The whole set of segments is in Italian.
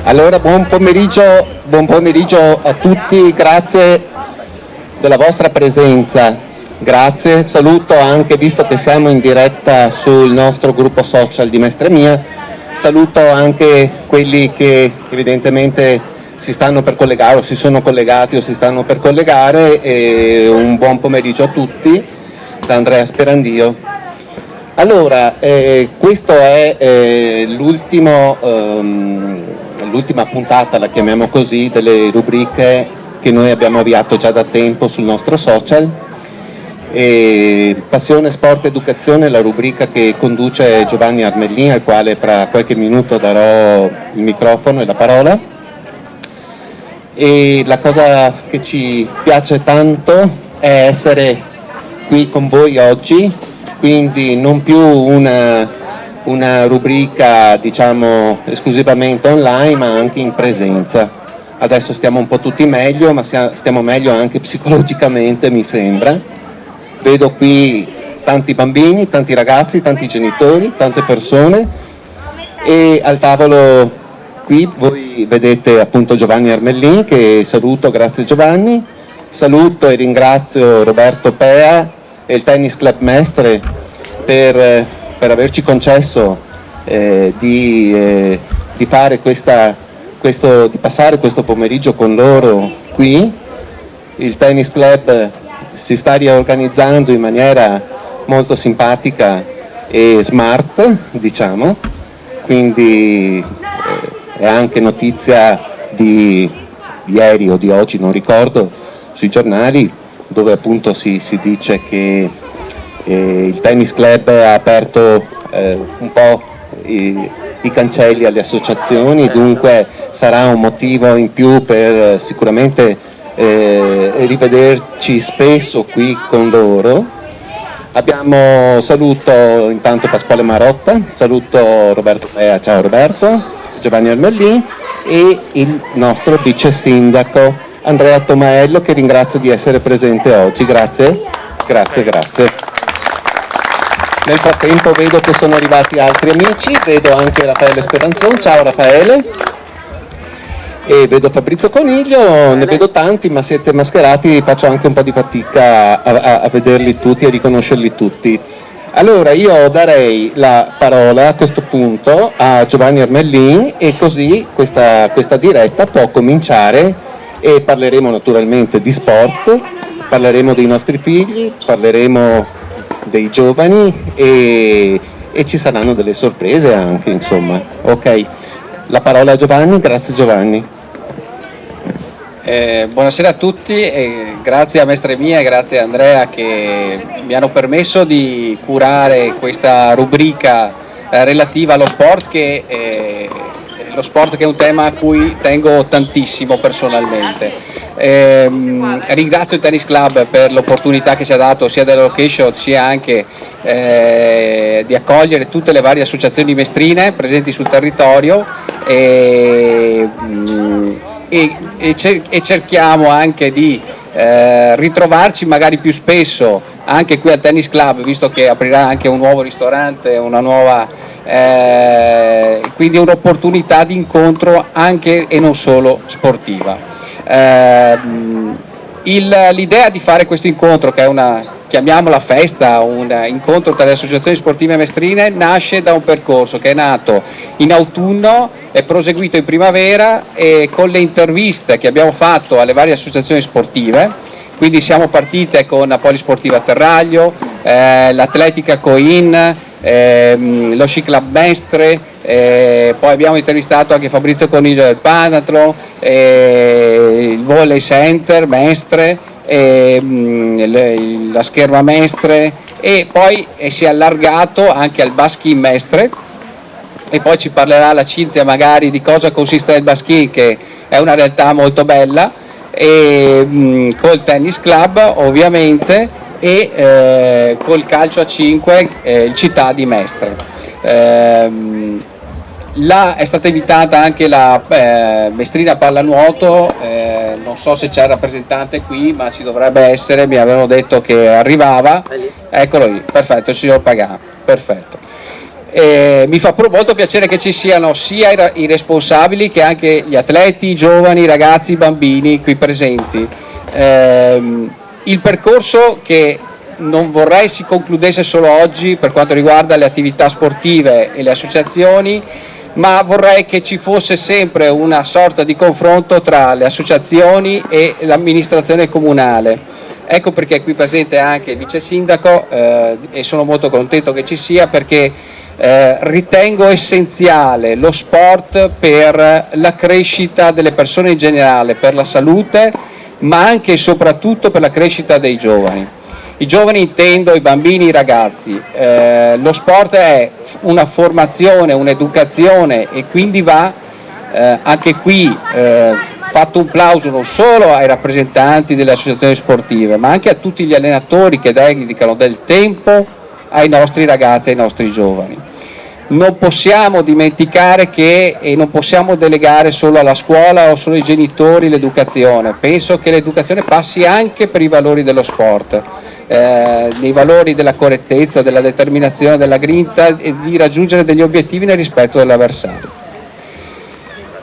Allora, buon pomeriggio a tutti, grazie della vostra presenza, grazie, saluto anche, visto che siamo in diretta sul nostro gruppo social di Mestre Mia, saluto anche quelli che evidentemente si stanno per collegare o si sono collegati o si stanno per collegare, e un buon pomeriggio a tutti da Andrea Sperandio. Allora, questa è l'ultima puntata, la chiamiamo così, delle rubriche che noi abbiamo avviato già da tempo sul nostro social. Passione, Sport, Educazione, la rubrica che conduce Giovanni Armellin, al quale tra qualche minuto darò il microfono e la parola. E la cosa che ci piace tanto è essere qui con voi oggi, quindi non più una rubrica diciamo esclusivamente online, ma anche in presenza. Adesso stiamo un po' tutti meglio, ma stiamo meglio anche psicologicamente, mi sembra. Vedo qui tanti bambini, tanti ragazzi, tanti genitori, tante persone, e al tavolo qui voi vedete appunto Giovanni Armellin, che saluto, grazie Giovanni, saluto e ringrazio Roberto Pea e il Tennis Club Mestre per averci concesso di passare questo pomeriggio con loro qui. Il Tennis Club si sta riorganizzando in maniera molto simpatica e smart, diciamo, quindi è anche notizia di ieri o di oggi, non ricordo, sui giornali, dove appunto si dice che il Tennis Club ha aperto un po' i cancelli alle associazioni, dunque sarà un motivo in più per sicuramente rivederci spesso qui con loro. Saluto intanto Pasquale Marotta, saluto Roberto Pea, ciao Roberto, Giovanni Armellin, e il nostro vice sindaco Andrea Tomaello, che ringrazio di essere presente oggi. Grazie. Nel frattempo vedo che sono arrivati altri amici, vedo anche Raffaele Speranzon, ciao Raffaele, e vedo Fabrizio Coniglio, ne vedo tanti, ma siete mascherati, faccio anche un po' di fatica a vederli tutti e riconoscerli tutti. Allora io darei la parola a questo punto a Giovanni Armellin, e così questa diretta può cominciare, e parleremo naturalmente di sport, parleremo dei nostri figli, parleremo dei giovani e ci saranno delle sorprese anche, insomma. Ok, la parola a Giovanni, grazie Giovanni. Buonasera a tutti, grazie a Mestre Mia e grazie a Andrea che mi hanno permesso di curare questa rubrica relativa allo sport, che è un tema a cui tengo tantissimo personalmente. Ringrazio il Tennis Club per l'opportunità che ci ha dato sia della location sia anche di accogliere tutte le varie associazioni mestrine presenti sul territorio, e cerchiamo anche di ritrovarci magari più spesso anche qui al Tennis Club, visto che aprirà anche un nuovo ristorante, una nuova quindi un'opportunità di incontro anche e non solo sportiva. L'idea di fare questo incontro, che è chiamiamola festa, un incontro tra le associazioni sportive mestrine, nasce da un percorso che è nato in autunno, è proseguito in primavera, e con le interviste che abbiamo fatto alle varie associazioni sportive. Quindi siamo partite con la Polisportiva Terraglio, l'Atletica Coin, lo Sci Club Mestre, poi abbiamo intervistato anche Fabrizio Coniglio del Panathlon, il Volley Center Mestre, la Scherma Mestre, e poi si è allargato anche al Baskin Mestre, e poi ci parlerà la Cinzia magari di cosa consiste il Baskin, che è una realtà molto bella, e col Tennis Club ovviamente, e col calcio a 5 il Città di Mestre. Là è stata invitata anche la Mestrina Pallanuoto, non so se c'è il rappresentante qui, ma ci dovrebbe essere, mi avevano detto che arrivava, eccolo lì, perfetto, il signor Pagà, perfetto. Mi fa molto piacere che ci siano sia i responsabili che anche gli atleti, i giovani, i ragazzi, i bambini qui presenti. Il percorso che non vorrei si concludesse solo oggi per quanto riguarda le attività sportive e le associazioni, ma vorrei che ci fosse sempre una sorta di confronto tra le associazioni e l'amministrazione comunale. Ecco perché è qui presente anche il vice sindaco e sono molto contento che ci sia, perché ritengo essenziale lo sport per la crescita delle persone in generale, per la salute, ma anche e soprattutto per la crescita dei giovani. I giovani intendo i bambini, i ragazzi. Lo sport è una formazione, un'educazione e quindi va anche qui fatto un plauso non solo ai rappresentanti delle associazioni sportive, ma anche a tutti gli allenatori che dedicano del tempo ai nostri ragazzi e ai nostri giovani. Non possiamo dimenticare e non possiamo delegare solo alla scuola o solo ai genitori l'educazione. Penso che l'educazione passi anche per i valori dello sport, nei valori della correttezza, della determinazione, della grinta e di raggiungere degli obiettivi nel rispetto dell'avversario.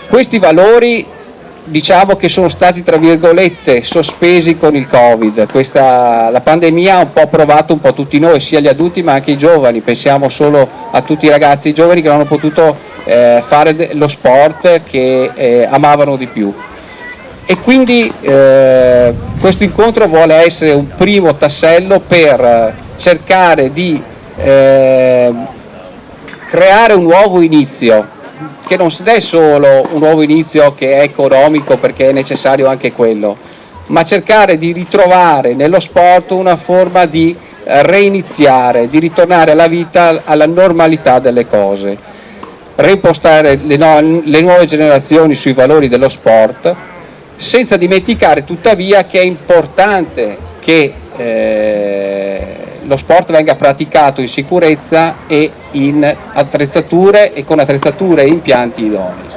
Questi valori diciamo che sono stati tra virgolette sospesi con il Covid. La pandemia ha un po' provato un po' tutti noi, sia gli adulti ma anche i giovani. Pensiamo solo a tutti i ragazzi e i giovani che non hanno potuto fare lo sport che amavano di più. E quindi questo incontro vuole essere un primo tassello per cercare di creare un nuovo inizio, che non è solo un nuovo inizio che è economico, perché è necessario anche quello, ma cercare di ritrovare nello sport una forma di reiniziare, di ritornare alla vita, alla normalità delle cose, reimpostare le nuove generazioni sui valori dello sport, senza dimenticare tuttavia che è importante che lo sport venga praticato in sicurezza e in attrezzature e con attrezzature e impianti idonei.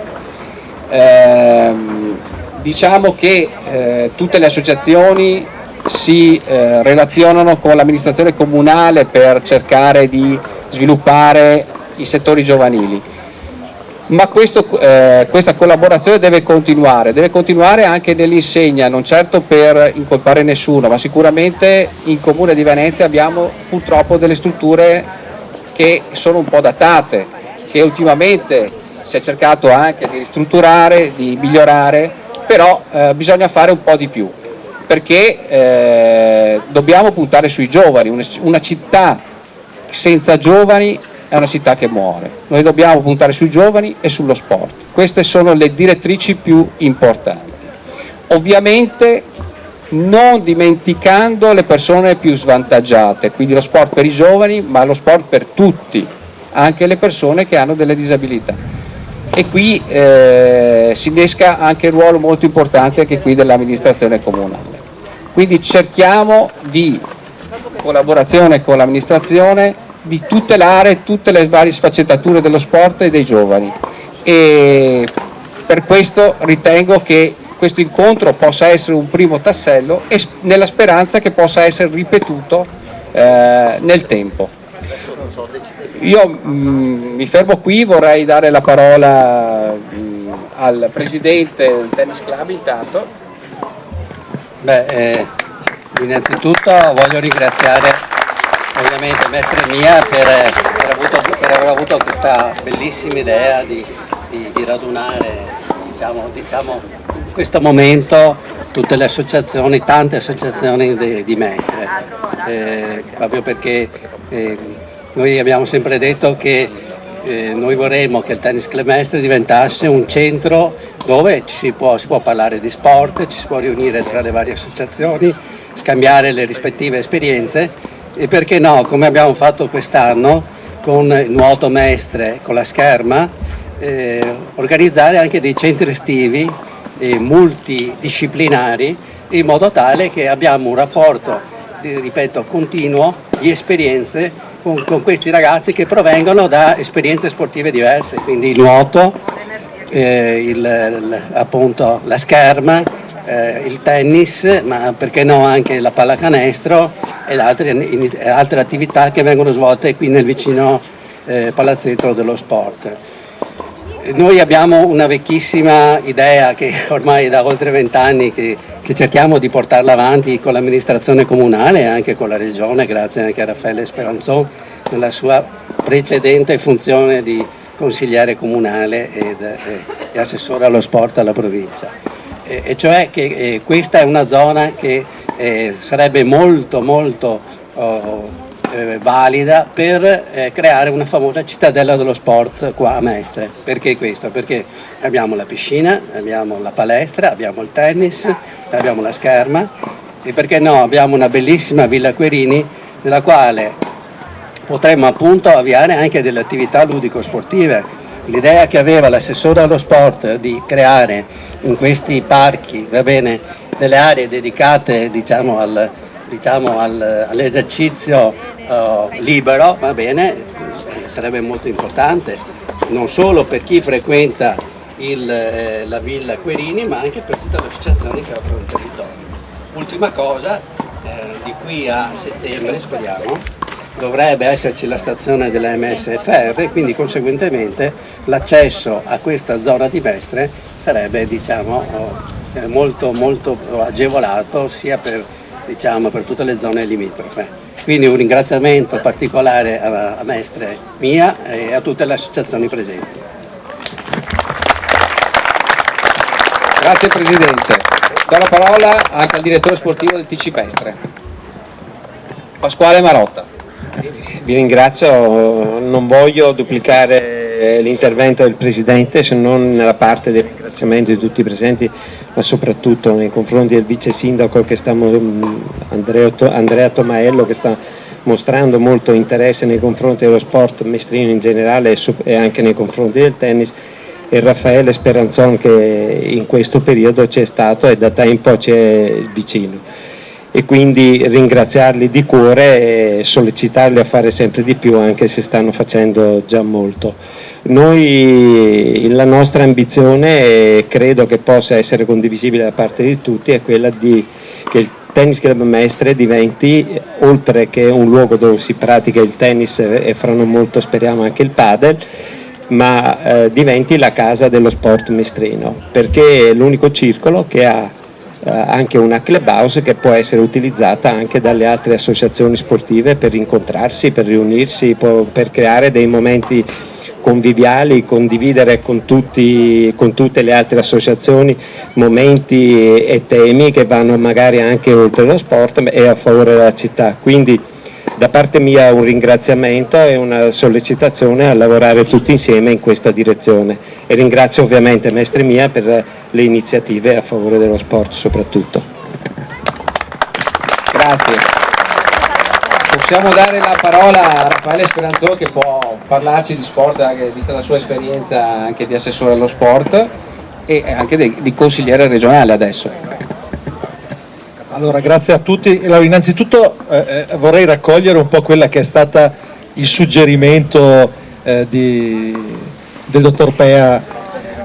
Diciamo che tutte le associazioni si relazionano con l'amministrazione comunale per cercare di sviluppare i settori giovanili, ma questa collaborazione deve continuare anche nell'insegna, non certo per incolpare nessuno, ma sicuramente in Comune di Venezia abbiamo purtroppo delle strutture che sono un po' datate, che ultimamente si è cercato anche di ristrutturare, di migliorare, però bisogna fare un po' di più, perché dobbiamo puntare sui giovani. Una città senza giovani è una città che muore. Noi dobbiamo puntare sui giovani e sullo sport. Queste sono le direttrici più importanti. Ovviamente non dimenticando le persone più svantaggiate, quindi lo sport per i giovani, ma lo sport per tutti, anche le persone che hanno delle disabilità. E qui si innesca anche il ruolo molto importante anche qui dell'amministrazione comunale. Quindi cerchiamo di collaborazione con l'amministrazione di tutelare tutte le varie sfaccettature dello sport e dei giovani, e per questo ritengo che questo incontro possa essere un primo tassello e nella speranza che possa essere ripetuto nel tempo. Io mi fermo qui, vorrei dare la parola al presidente del Tennis Club intanto. Innanzitutto voglio ringraziare ovviamente Mestre Mia per aver avuto questa bellissima idea di radunare diciamo, in questo momento tutte le associazioni, tante associazioni di Mestre, proprio perché noi abbiamo sempre detto che noi vorremmo che il Tennis Club Mestre diventasse un centro dove si può parlare di sport, ci si può riunire tra le varie associazioni, scambiare le rispettive esperienze e perché no, come abbiamo fatto quest'anno con il Nuoto Mestre, con la Scherma, organizzare anche dei centri estivi multidisciplinari in modo tale che abbiamo un rapporto, ripeto, continuo di esperienze con questi ragazzi che provengono da esperienze sportive diverse, quindi il nuoto, appunto la scherma, il tennis, ma perché no anche la pallacanestro e altre attività che vengono svolte qui nel vicino palazzetto dello sport. Noi abbiamo una vecchissima idea che ormai da oltre 20 anni che cerchiamo di portarla avanti con l'amministrazione comunale e anche con la regione, grazie anche a Raffaele Speranzon nella sua precedente funzione di consigliere comunale e assessore allo sport alla provincia. E cioè che questa è una zona che sarebbe molto valida per creare una famosa cittadella dello sport qua a Mestre. Perché questo? Perché abbiamo la piscina, abbiamo la palestra, abbiamo il tennis, abbiamo la scherma e perché no abbiamo una bellissima Villa Querini nella quale potremmo appunto avviare anche delle attività ludico-sportive. L'idea che aveva l'assessore allo sport di creare in questi parchi, va bene, delle aree dedicate diciamo all'esercizio libero, va bene, sarebbe molto importante, non solo per chi frequenta la Villa Querini, ma anche per tutte le associazioni che aprono il territorio. Ultima cosa, di qui a settembre, speriamo, dovrebbe esserci la stazione della MSFR, quindi conseguentemente l'accesso a questa zona di Mestre sarebbe molto agevolato sia per tutte le zone limitrofe. Quindi un ringraziamento particolare a Mestre mia e a tutte le associazioni presenti. Grazie Presidente. Do la parola anche al direttore sportivo del TC Mestre, Pasquale Marotta. Vi ringrazio, non voglio duplicare l'intervento del Presidente se non nella parte del ringraziamento di tutti i presenti, ma soprattutto nei confronti del Vice Sindaco Andrea Tomaello, che sta mostrando molto interesse nei confronti dello sport mestrino in generale e anche nei confronti del tennis, e Raffaele Speranzon che in questo periodo c'è stato e da tempo c'è vicino. E quindi ringraziarli di cuore e sollecitarli a fare sempre di più, anche se stanno facendo già molto. Noi, la nostra ambizione, credo che possa essere condivisibile da parte di tutti, è quella che il Tennis Club Mestre diventi, oltre che un luogo dove si pratica il tennis e fra non molto speriamo anche il padel, ma diventi la casa dello sport mestrino, perché è l'unico circolo che ha anche una clubhouse che può essere utilizzata anche dalle altre associazioni sportive per incontrarsi, per riunirsi, per creare dei momenti conviviali, condividere con tutte le altre associazioni momenti e temi che vanno magari anche oltre lo sport e a favore della città. Quindi da parte mia un ringraziamento e una sollecitazione a lavorare tutti insieme in questa direzione, e ringrazio ovviamente Mestre Mia per le iniziative a favore dello sport soprattutto. Grazie. Possiamo dare la parola a Raffaele Speranzon, che può parlarci di sport, anche vista la sua esperienza anche di assessore allo sport e anche di consigliere regionale adesso. Allora, grazie a tutti. Innanzitutto vorrei raccogliere un po' quella che è stata il suggerimento del dottor Pea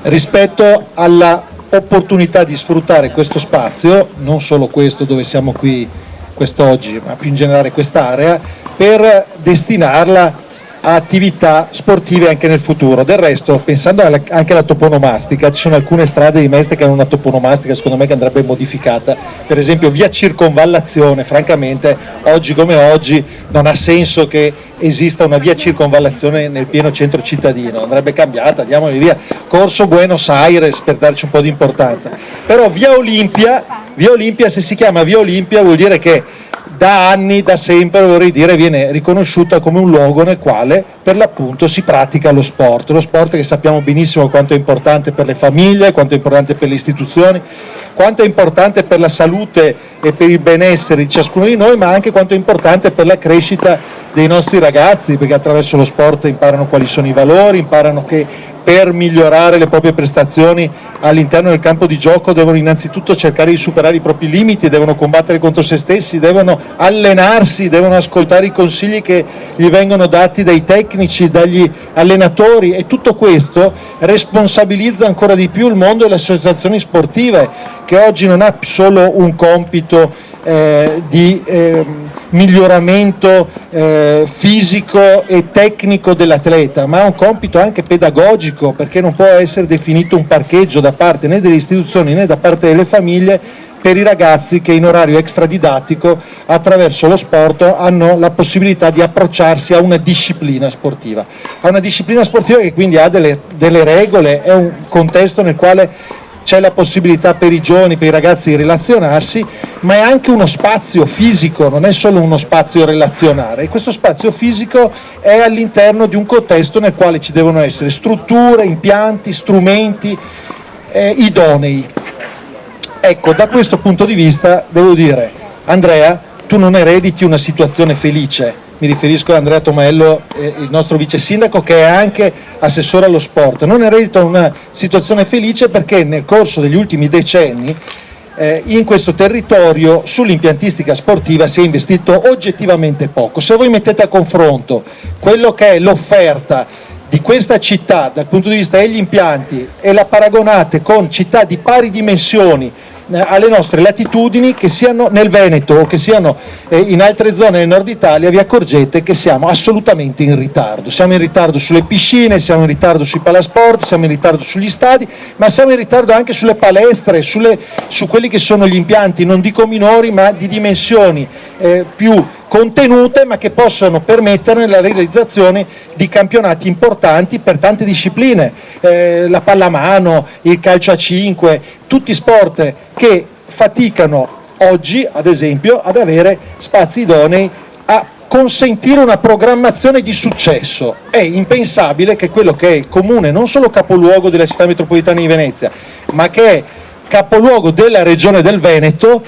rispetto alla opportunità di sfruttare questo spazio, non solo questo dove siamo qui quest'oggi, ma più in generale quest'area, per destinarla a attività sportive anche nel futuro. Del resto, pensando anche alla toponomastica, ci sono alcune strade di Mestre che hanno una toponomastica secondo me che andrebbe modificata, per esempio via Circonvallazione, francamente oggi come oggi non ha senso che esista una via Circonvallazione nel pieno centro cittadino, andrebbe cambiata, diamoli via Corso Buenos Aires per darci un po' di importanza. Però via Olimpia, se si chiama via Olimpia vuol dire che da anni, da sempre, vorrei dire, viene riconosciuta come un luogo nel quale per l'appunto si pratica lo sport che sappiamo benissimo quanto è importante per le famiglie, quanto è importante per le istituzioni, quanto è importante per la salute e per il benessere di ciascuno di noi, ma anche quanto è importante per la crescita dei nostri ragazzi, perché attraverso lo sport imparano quali sono i valori, imparano che per migliorare le proprie prestazioni all'interno del campo di gioco devono innanzitutto cercare di superare i propri limiti, devono combattere contro se stessi, devono allenarsi, devono ascoltare i consigli che gli vengono dati dai tecnici, dagli allenatori, e tutto questo responsabilizza ancora di più il mondo delle associazioni sportive, che oggi non ha solo un compito di miglioramento fisico e tecnico dell'atleta, ma è un compito anche pedagogico, perché non può essere definito un parcheggio da parte né delle istituzioni né da parte delle famiglie per i ragazzi che in orario extradidattico attraverso lo sport hanno la possibilità di approcciarsi a una disciplina sportiva. A una disciplina sportiva che quindi ha delle regole, è un contesto nel quale c'è la possibilità per i giovani, per i ragazzi di relazionarsi, ma è anche uno spazio fisico, non è solo uno spazio relazionale, e questo spazio fisico è all'interno di un contesto nel quale ci devono essere strutture, impianti, strumenti idonei. Ecco, da questo punto di vista devo dire, Andrea, tu non erediti una situazione felice, mi riferisco a Andrea Tomaello, il nostro vice sindaco che è anche assessore allo sport, non eredita una situazione felice perché nel corso degli ultimi decenni in questo territorio sull'impiantistica sportiva si è investito oggettivamente poco. Se voi mettete a confronto quello che è l'offerta di questa città dal punto di vista degli impianti e la paragonate con città di pari dimensioni alle nostre latitudini, che siano nel Veneto o che siano in altre zone del nord Italia, vi accorgete che siamo assolutamente in ritardo. Siamo in ritardo sulle piscine, siamo in ritardo sui palasport, siamo in ritardo sugli stadi, ma siamo in ritardo anche sulle palestre, su quelli che sono gli impianti, non dico minori, ma di dimensioni più contenute, ma che possono permettere la realizzazione di campionati importanti per tante discipline, la pallamano, il calcio a 5, tutti sport che faticano oggi, ad esempio, ad avere spazi idonei a consentire una programmazione di successo. È impensabile che quello che è il comune, non solo capoluogo della città metropolitana di Venezia, ma che è capoluogo della regione del Veneto,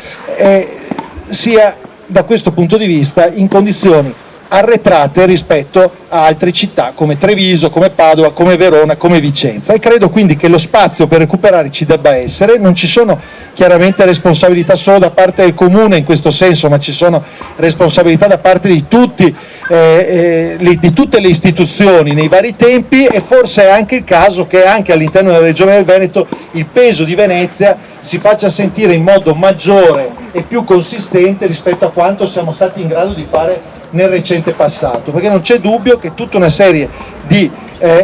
sia da questo punto di vista in condizioni arretrate rispetto a altre città come Treviso, come Padova, come Verona, come Vicenza, e credo quindi che lo spazio per recuperare ci debba essere. Non ci sono chiaramente responsabilità solo da parte del comune in questo senso, ma ci sono responsabilità da parte di tutte le istituzioni nei vari tempi, e forse è anche il caso che anche all'interno della regione del Veneto il peso di Venezia si faccia sentire in modo maggiore e più consistente rispetto a quanto siamo stati in grado di fare nel recente passato, perché non c'è dubbio che tutta una serie di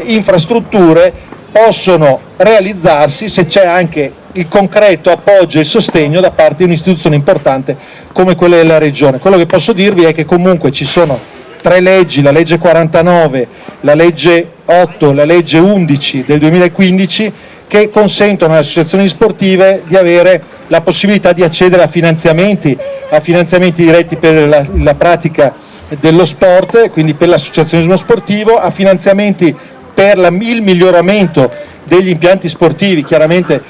infrastrutture possono realizzarsi se c'è anche il concreto appoggio e il sostegno da parte di un'istituzione importante come quella della regione. Quello che posso dirvi è che comunque ci sono 3 leggi, la legge 49, la legge 8, la legge 11 del 2015, che consentono alle associazioni sportive di avere la possibilità di accedere a finanziamenti diretti per la pratica dello sport, quindi per l'associazionismo sportivo, a finanziamenti per il miglioramento degli impianti sportivi, chiaramente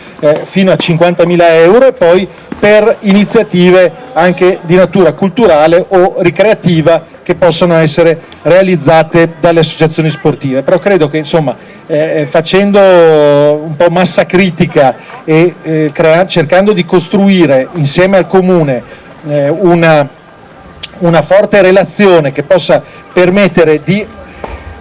fino a 50.000 euro, e poi per iniziative anche di natura culturale o ricreativa che possono essere realizzate dalle associazioni sportive. Però credo che insomma facendo un po' massa critica e cercando di costruire insieme al Comune una forte relazione che possa permettere di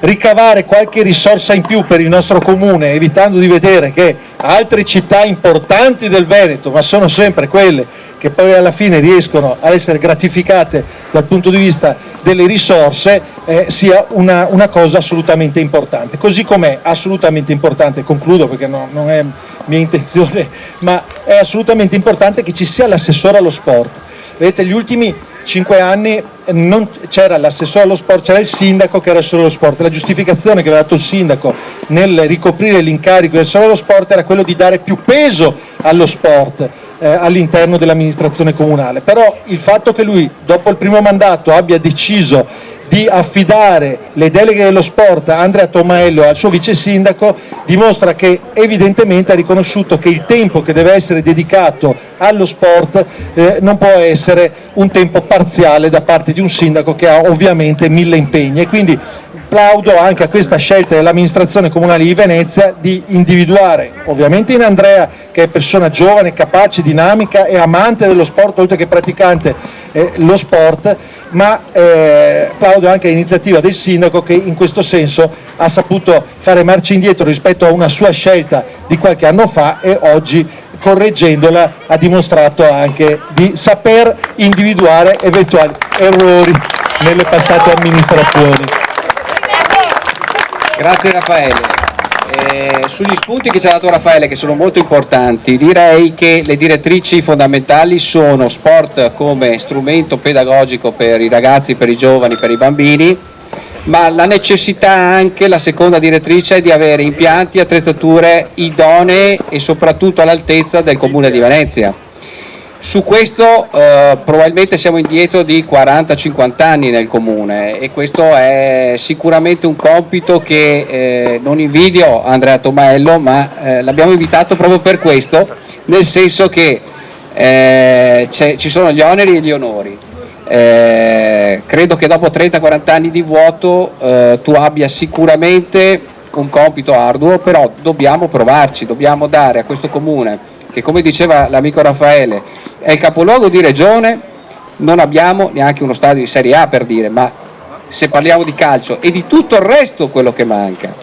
ricavare qualche risorsa in più per il nostro comune, evitando di vedere che altre città importanti del Veneto, ma sono sempre quelle che poi alla fine riescono a essere gratificate dal punto di vista delle risorse, sia una cosa assolutamente importante. Così com'è assolutamente importante, concludo perché non è mia intenzione, ma è assolutamente importante che ci sia l'assessore allo sport. Vedete, gli ultimi 5 anni non c'era l'assessore allo sport, c'era il sindaco che era solo allo sport. La giustificazione che aveva dato il sindaco nel ricoprire l'incarico del solo allo sport era quello di dare più peso allo sport all'interno dell'amministrazione comunale. Però il fatto che lui dopo il primo mandato abbia deciso di affidare le deleghe dello sport a Andrea Tomaello, al suo vice sindaco, dimostra che evidentemente ha riconosciuto che il tempo che deve essere dedicato allo sport non può essere un tempo parziale da parte di un sindaco che ha ovviamente 1000 impegni, e quindi plaudo anche a questa scelta dell'amministrazione comunale di Venezia di individuare ovviamente in Andrea, che è persona giovane, capace, dinamica e amante dello sport oltre che praticante lo sport, ma plaudo anche all'iniziativa del sindaco che in questo senso ha saputo fare marcia indietro rispetto a una sua scelta di qualche anno fa e oggi correggendola ha dimostrato anche di saper individuare eventuali errori nelle passate amministrazioni. Grazie Raffaele. Sugli spunti che ci ha dato Raffaele, che sono molto importanti, direi che le direttrici fondamentali sono sport come strumento pedagogico per i ragazzi, per i giovani, per i bambini, ma la necessità anche, la seconda direttrice, è di avere impianti e attrezzature idonee e soprattutto all'altezza del Comune di Venezia. Su questo probabilmente siamo indietro di 40-50 anni nel Comune, e questo è sicuramente un compito che non invidio Andrea Tomaello, ma l'abbiamo invitato proprio per questo, nel senso che ci sono gli oneri e gli onori. Credo che dopo 30-40 anni di vuoto tu abbia sicuramente un compito arduo, però dobbiamo provarci, dobbiamo dare a questo Comune, che come diceva l'amico Raffaele è il capoluogo di regione, non abbiamo neanche uno stadio di Serie A, per dire, ma se parliamo di calcio e di tutto il resto quello che manca,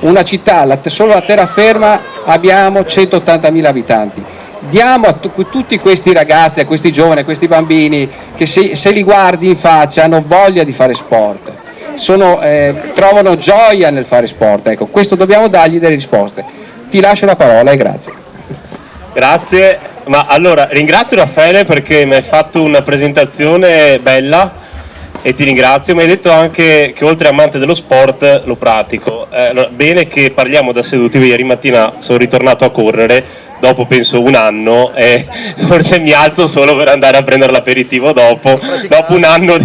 una città, solo la terraferma abbiamo 180.000 abitanti. Diamo a tutti questi ragazzi, a questi giovani, a questi bambini, che se li guardi in faccia hanno voglia di fare sport, trovano gioia nel fare sport. Ecco, questo dobbiamo dargli delle risposte. Ti lascio la parola e grazie. Grazie, ma allora ringrazio Raffaele perché mi hai fatto una presentazione bella e ti ringrazio. Mi hai detto anche che oltre amante dello sport lo pratico. Bene che parliamo da seduti. Ieri mattina sono ritornato a correre dopo penso un anno, e forse mi alzo solo per andare a prendere l'aperitivo dopo un anno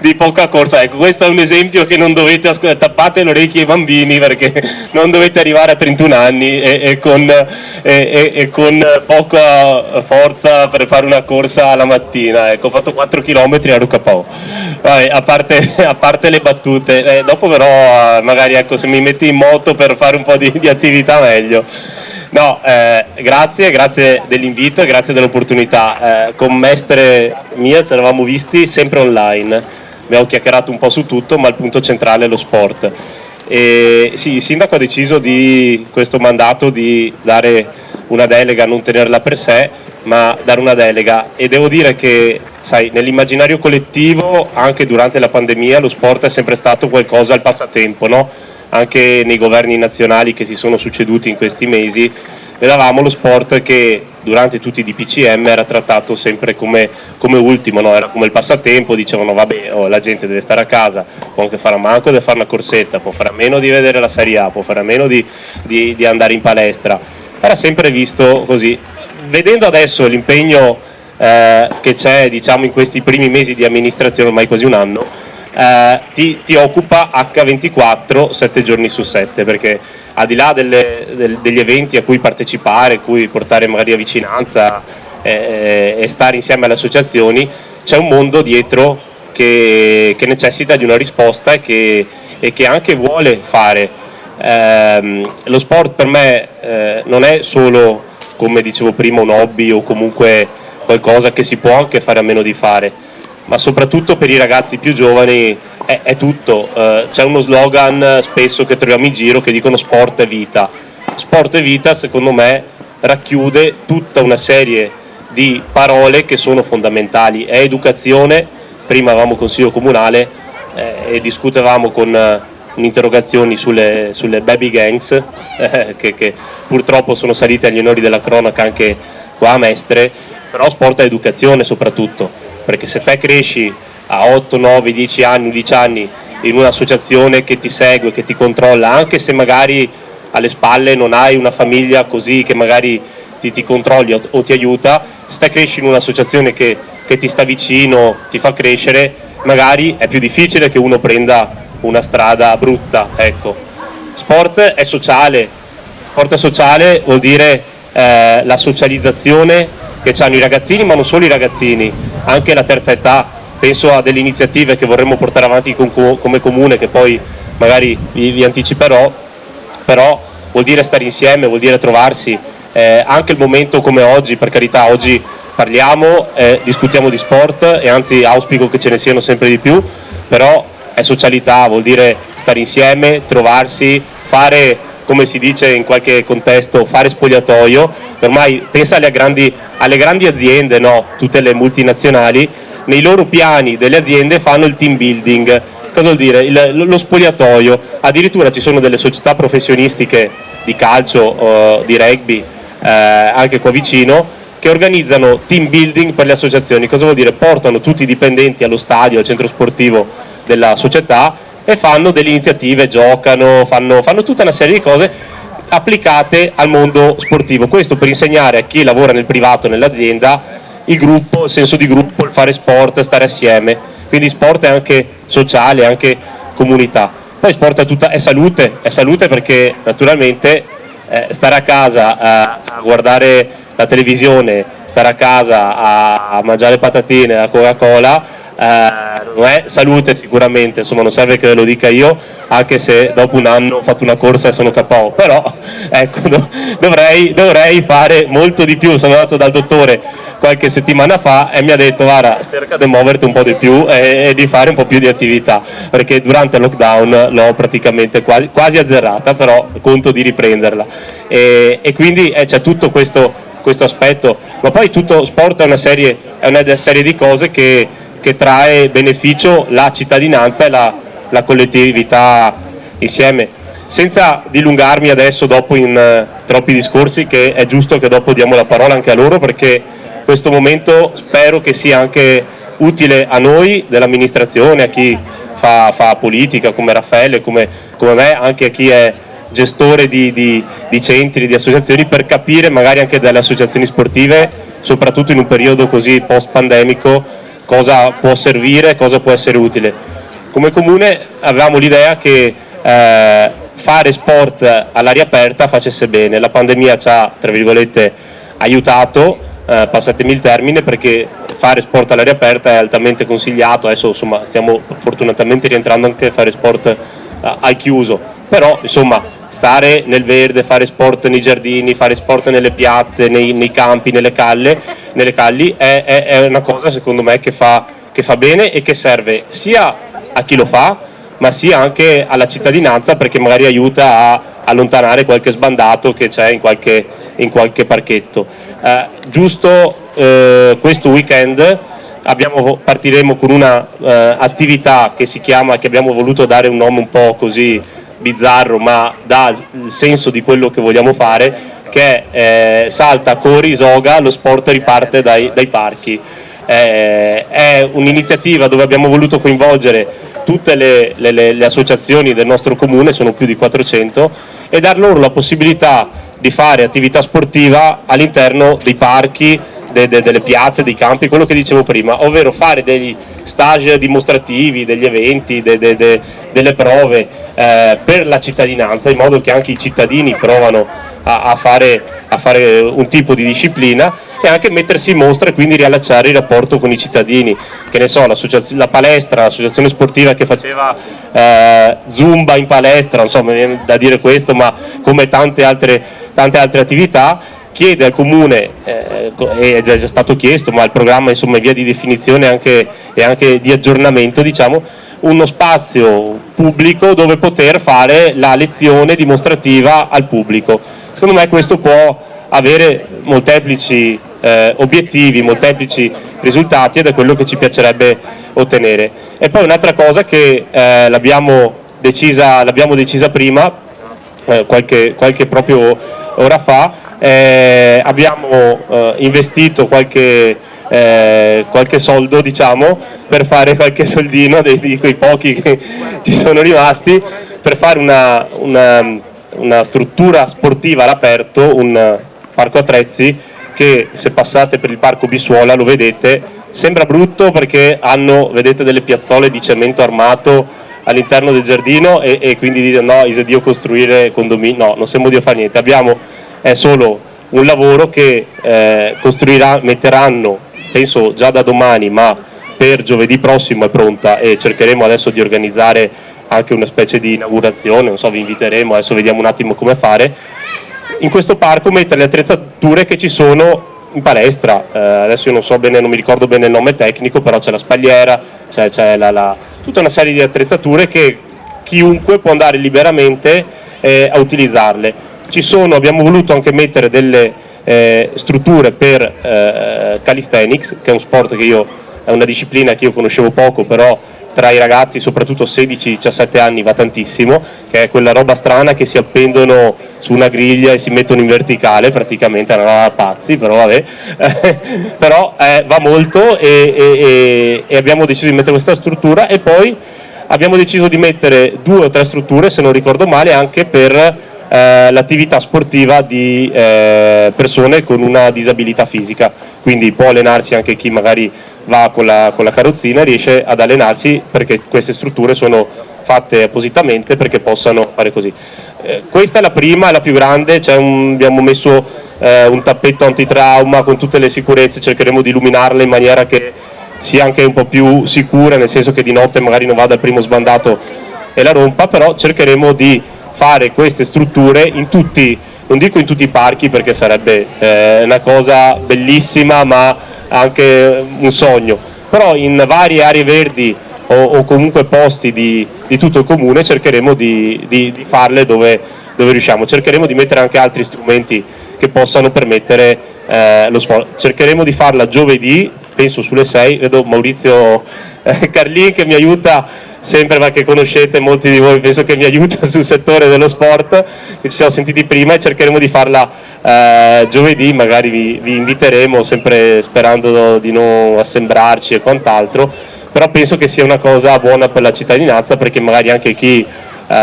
di poca corsa. Ecco, questo è un esempio che non dovete tappate le orecchie ai bambini, perché non dovete arrivare a 31 anni e con poca forza per fare una corsa la mattina. Ecco, ho fatto 4 km a Rucapò. Vabbè, a parte le battute, dopo però magari, ecco, se mi metti in moto per fare un po' di attività meglio. No, grazie dell'invito e grazie dell'opportunità. Con Mestre Mia ci eravamo visti sempre online, abbiamo chiacchierato un po' su tutto, ma il punto centrale è lo sport. E sì, il sindaco ha deciso di questo mandato di dare una delega, non tenerla per sé, ma dare una delega, e devo dire che, sai, nell'immaginario collettivo anche durante la pandemia lo sport è sempre stato qualcosa, al passatempo, no? Anche nei governi nazionali che si sono succeduti in questi mesi vedevamo lo sport che durante tutti i DPCM era trattato sempre come ultimo, no? Era come il passatempo, dicevano vabbè, la gente deve stare a casa, può anche fare a manco, deve fare una corsetta, può fare a meno di vedere la Serie A, può fare a meno di andare in palestra, era sempre visto così. Vedendo adesso l'impegno che c'è, diciamo, in questi primi mesi di amministrazione, ormai quasi un anno, ti occupa H24 7 giorni su 7, perché al di là degli eventi a cui partecipare, a cui portare magari a vicinanza e stare insieme alle associazioni, c'è un mondo dietro che necessita di una risposta e che anche vuole fare. Lo sport per me non è solo, come dicevo prima, un hobby o comunque qualcosa che si può anche fare a meno di fare, ma soprattutto per i ragazzi più giovani è tutto. C'è uno slogan spesso che troviamo in giro che dicono sport è vita. Sport è vita, secondo me, racchiude tutta una serie di parole che sono fondamentali. È educazione, prima avevamo consiglio comunale e discutevamo con interrogazioni sulle baby gangs che purtroppo sono salite agli onori della cronaca anche qua a Mestre, però sport è educazione soprattutto, perché se te cresci a 8, 9, 10 anni, 11 anni in un'associazione che ti segue, che ti controlla, anche se magari alle spalle non hai una famiglia così che magari ti controlli o ti aiuta, se te cresci in un'associazione che ti sta vicino, ti fa crescere, magari è più difficile che uno prenda una strada brutta, ecco. Sport è sociale, vuol dire la socializzazione che hanno i ragazzini, ma non solo i ragazzini, anche la terza età. Penso a delle iniziative che vorremmo portare avanti come comune, che poi magari vi anticiperò, però vuol dire stare insieme, vuol dire trovarsi, anche il momento come oggi, per carità, oggi parliamo, discutiamo di sport e anzi auspico che ce ne siano sempre di più, però è socialità, vuol dire stare insieme, trovarsi, fare come si dice in qualche contesto, fare spogliatoio. Ormai pensa alle grandi aziende, no? Tutte le multinazionali, nei loro piani delle aziende fanno il team building. Cosa vuol dire? Lo spogliatoio. Addirittura ci sono delle società professionistiche di calcio, di rugby, anche qua vicino, che organizzano team building per le associazioni. Cosa vuol dire? Portano tutti i dipendenti allo stadio, al centro sportivo della società e fanno delle iniziative, giocano, fanno tutta una serie di cose applicate al mondo sportivo. Questo per insegnare a chi lavora nel privato, nell'azienda, il gruppo, il senso di gruppo, il fare sport, stare assieme. Quindi sport è anche sociale, anche comunità. Poi sport è salute perché naturalmente stare a casa a guardare la televisione, stare a casa a mangiare patatine, la Coca-Cola, non è salute sicuramente, insomma non serve che ve lo dica io, anche se dopo un anno ho fatto una corsa e sono KO, però ecco, dovrei fare molto di più. Sono andato dal dottore qualche settimana fa e mi ha detto guarda, cerca di muoverti un po' di più e di fare un po' più di attività, perché durante il lockdown l'ho praticamente quasi azzerata, però conto di riprenderla e quindi c'è tutto questo aspetto, ma poi tutto sport è una serie di cose che trae beneficio la cittadinanza e la collettività insieme. Senza dilungarmi adesso dopo in troppi discorsi, che è giusto che dopo diamo la parola anche a loro, perché questo momento spero che sia anche utile a noi dell'amministrazione, a chi fa politica come Raffaele, come me, anche a chi è gestore di centri, di associazioni, per capire magari anche dalle associazioni sportive, soprattutto in un periodo così post-pandemico, cosa può servire, cosa può essere utile. Come comune avevamo l'idea che fare sport all'aria aperta facesse bene. La pandemia ci ha, tra virgolette, aiutato, passatemi il termine, perché fare sport all'aria aperta è altamente consigliato. Adesso insomma stiamo fortunatamente rientrando anche a fare sport al chiuso, però insomma stare nel verde, fare sport nei giardini, fare sport nelle piazze, nei campi, nelle calli è una cosa secondo me che fa bene e che serve sia a chi lo fa, ma sia anche alla cittadinanza, perché magari aiuta a allontanare qualche sbandato che c'è in qualche parchetto. Giusto questo weekend partiremo con una attività che abbiamo voluto dare un nome un po' così bizzarro, ma dà il senso di quello che vogliamo fare, che è Salta, corri, Soga, lo sport riparte dai parchi. È un'iniziativa dove abbiamo voluto coinvolgere tutte le associazioni del nostro comune, sono più di 400, e dar loro la possibilità di fare attività sportiva all'interno dei parchi, delle piazze, dei campi, quello che dicevo prima, ovvero fare degli stage dimostrativi, degli eventi, delle prove per la cittadinanza, in modo che anche i cittadini provano a fare un tipo di disciplina e anche mettersi in mostra e quindi riallacciare il rapporto con i cittadini. Che ne so, la palestra, l'associazione sportiva che faceva Zumba in palestra, insomma, viene da dire questo, ma come tante altre attività, chiede al comune, è già stato chiesto, ma il programma insomma è via di definizione e anche di aggiornamento, diciamo, uno spazio pubblico dove poter fare la lezione dimostrativa al pubblico. Secondo me questo può avere molteplici obiettivi, molteplici risultati, ed è quello che ci piacerebbe ottenere. E poi un'altra cosa che l'abbiamo decisa prima, qualche proprio ora fa, abbiamo investito qualche soldo, diciamo, per fare qualche soldino di quei pochi che ci sono rimasti, per fare una struttura sportiva all'aperto, un parco attrezzi che, se passate per il parco Bisuola lo vedete, sembra brutto perché vedete delle piazzole di cemento armato all'interno del giardino e quindi dite no, Dio costruire condomini, no, non siamo Dio fare niente, è solo un lavoro che metteranno, penso già da domani, ma per giovedì prossimo è pronta, e cercheremo adesso di organizzare anche una specie di inaugurazione, non so, vi inviteremo, adesso vediamo un attimo come fare. In questo parco mettere le attrezzature che ci sono in palestra, adesso io non mi ricordo bene il nome tecnico, però c'è la spalliera, c'è tutta una serie di attrezzature che chiunque può andare liberamente a utilizzarle. Abbiamo voluto anche mettere delle strutture per calisthenics, che è un sport è una disciplina che io conoscevo poco, però tra i ragazzi, soprattutto 16-17 anni, va tantissimo, che è quella roba strana che si appendono su una griglia e si mettono in verticale, praticamente è una roba da pazzi, però vabbè, però va molto e abbiamo deciso di mettere questa struttura, e poi abbiamo deciso di mettere 2 o 3 strutture, se non ricordo male, anche per l'attività sportiva di persone con una disabilità fisica, quindi può allenarsi anche chi magari va con la carrozzina, riesce ad allenarsi, perché queste strutture sono fatte appositamente perché possano fare così. Questa è la prima, è la più grande, abbiamo messo un tappetto antitrauma con tutte le sicurezze, cercheremo di illuminarla in maniera che sia anche un po' più sicura, nel senso che di notte magari non vada il primo sbandato e la rompa, però cercheremo di fare queste strutture in tutti, non dico in tutti i parchi perché sarebbe una cosa bellissima, ma anche un sogno, però in varie aree verdi o comunque posti di tutto il comune cercheremo di farle dove riusciamo. Cercheremo di mettere anche altri strumenti che possano permettere lo sport. Cercheremo di farla giovedì, penso sulle 6, vedo Maurizio Carlin che mi aiuta sempre, ma che conoscete molti di voi, penso che mi aiuta sul settore dello sport, che ci siamo sentiti prima, e cercheremo di farla giovedì, magari vi inviteremo, sempre sperando di non assembrarci e quant'altro, però penso che sia una cosa buona per la cittadinanza, perché magari anche chi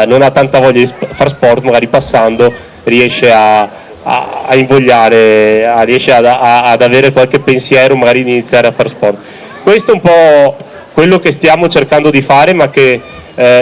non ha tanta voglia di far sport, magari passando riesce a invogliare, riesce ad avere qualche pensiero magari di iniziare a far sport. Questo è un po' quello che stiamo cercando di fare, ma che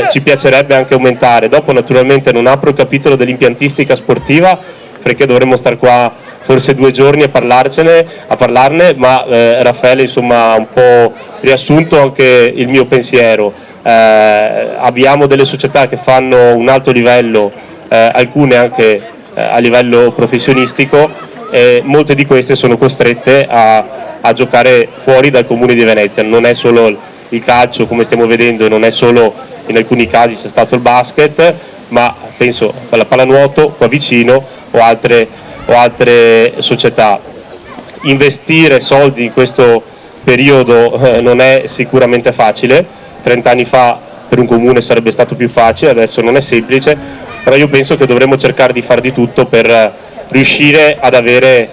ci piacerebbe anche aumentare. Dopo naturalmente non apro il capitolo dell'impiantistica sportiva, perché dovremmo star qua forse 2 giorni a parlarne, ma Raffaele insomma ha un po' riassunto anche il mio pensiero. Abbiamo delle società che fanno un alto livello, alcune anche a livello professionistico, e molte di queste sono costrette a giocare fuori dal comune di Venezia. Non è solo il calcio, come stiamo vedendo, non è solo, in alcuni casi c'è stato il basket, ma penso alla pallanuoto qua vicino o altre società. Investire soldi in questo periodo non è sicuramente facile. 30 anni fa per un comune sarebbe stato più facile, adesso non è semplice, però io penso che dovremmo cercare di fare di tutto per riuscire ad avere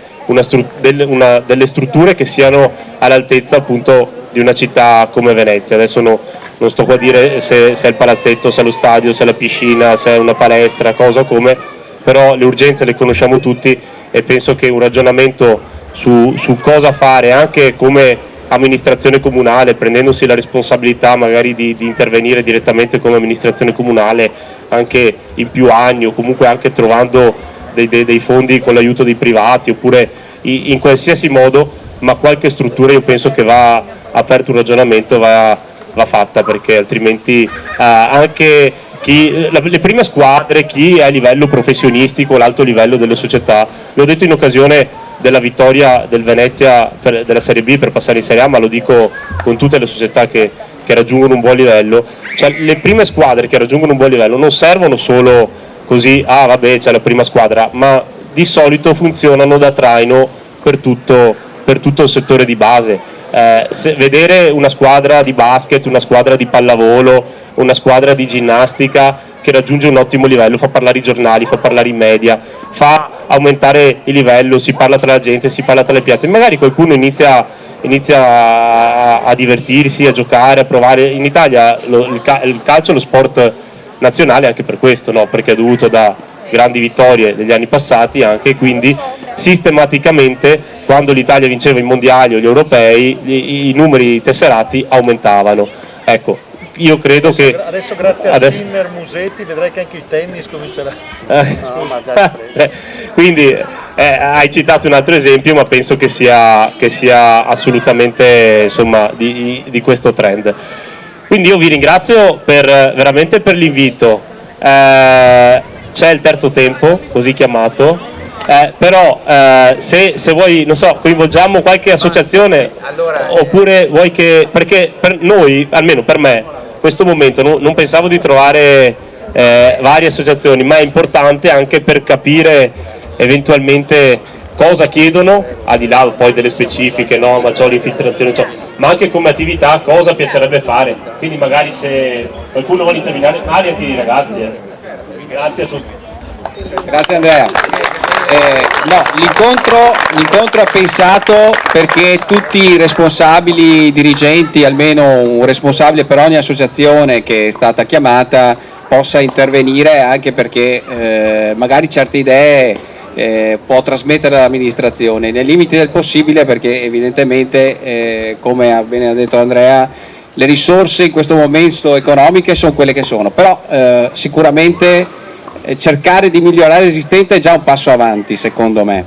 delle strutture che siano all'altezza appunto di una città come Venezia. Adesso non sto qua a dire se è il palazzetto, se è lo stadio, se è la piscina, se è una palestra, cosa come, però le urgenze le conosciamo tutti, e penso che un ragionamento su cosa fare anche come amministrazione comunale, prendendosi la responsabilità magari di intervenire direttamente come amministrazione comunale anche in più anni, o comunque anche trovando dei fondi con l'aiuto dei privati, oppure in qualsiasi modo, ma qualche struttura io penso che va aperto un ragionamento, va fatta, perché altrimenti anche le prime squadre, chi è a livello professionistico, l'alto livello delle società, l'ho detto in occasione della vittoria del Venezia della Serie B per passare in Serie A, ma lo dico con tutte le società che raggiungono un buon livello, cioè le prime squadre che raggiungono un buon livello non servono solo così, vabbè c'è la prima squadra, ma di solito funzionano da traino per tutto il settore di base. Vedere una squadra di basket, una squadra di pallavolo, una squadra di ginnastica che raggiunge un ottimo livello, fa parlare i giornali, fa parlare i media, fa aumentare il livello, si parla tra la gente, si parla tra le piazze, magari qualcuno inizia a divertirsi, a giocare, a provare. In Italia il calcio è lo sport nazionale anche per questo, no? Perché è dovuto da grandi vittorie degli anni passati anche, quindi sistematicamente quando l'Italia vinceva i mondiali o gli europei i numeri tesserati aumentavano. Ecco, io credo che adesso grazie a Sinner, Musetti, vedrai che anche il tennis comincerà. Quindi hai citato un altro esempio, ma penso che sia assolutamente insomma di questo trend. Quindi io vi ringrazio veramente per l'invito. C'è il terzo tempo, così chiamato, però se vuoi, non so, coinvolgiamo qualche associazione, oppure vuoi che, perché per noi, almeno per me, questo momento non pensavo di trovare varie associazioni, ma è importante anche per capire eventualmente cosa chiedono, al di là poi delle specifiche, no, ma c'ho l'infiltrazione, ma anche come attività cosa piacerebbe fare. Quindi magari se qualcuno vuole intervenire, magari anche i ragazzi. Grazie a tutti. Grazie Andrea. No, l'incontro è pensato perché tutti i responsabili, dirigenti, almeno un responsabile per ogni associazione che è stata chiamata, possa intervenire, anche perché magari certe idee può trasmettere l'amministrazione nei limiti del possibile, perché evidentemente come ha bene detto Andrea, le risorse in questo momento economiche sono quelle che sono, però sicuramente cercare di migliorare l'esistente è già un passo avanti, secondo me.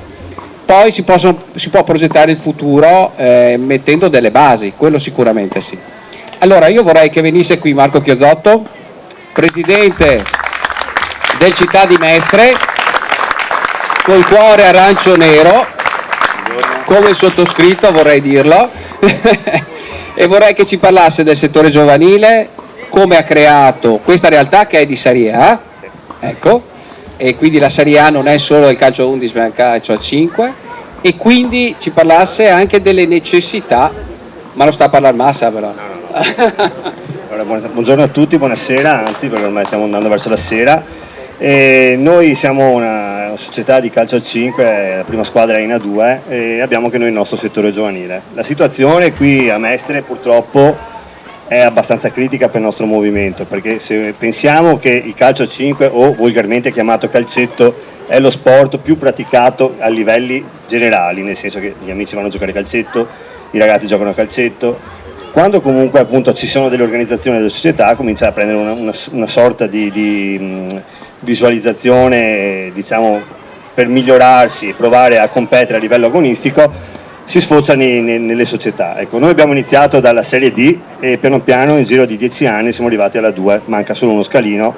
Poi si può progettare il futuro mettendo delle basi, quello sicuramente sì. Allora io vorrei che venisse qui Marco Chiozotto, presidente del Città di Mestre, col cuore arancio-nero, come il sottoscritto, vorrei dirlo, e vorrei che ci parlasse del settore giovanile, come ha creato questa realtà che è di Serie A, ecco, e quindi la Serie A non è solo il calcio a 11 ma il calcio a 5, e quindi ci parlasse anche delle necessità, ma non sta a parlare massa però. Allora, buongiorno a tutti, buonasera, anzi perché ormai stiamo andando verso la sera. Noi siamo una società di calcio a 5, la prima squadra è in A2 e abbiamo anche noi il nostro settore giovanile. La situazione qui a Mestre purtroppo è abbastanza critica per il nostro movimento, perché se pensiamo che il calcio a 5, o volgarmente chiamato calcetto, è lo sport più praticato a livelli generali, nel senso che gli amici vanno a giocare a calcetto, i ragazzi giocano a calcetto, quando comunque appunto ci sono delle organizzazioni delle società comincia a prendere una sorta di visualizzazione, diciamo, per migliorarsi e provare a competere a livello agonistico, si sfocia nelle società. Ecco, noi abbiamo iniziato dalla Serie D e piano piano nel giro di 10 anni siamo arrivati alla 2, manca solo uno scalino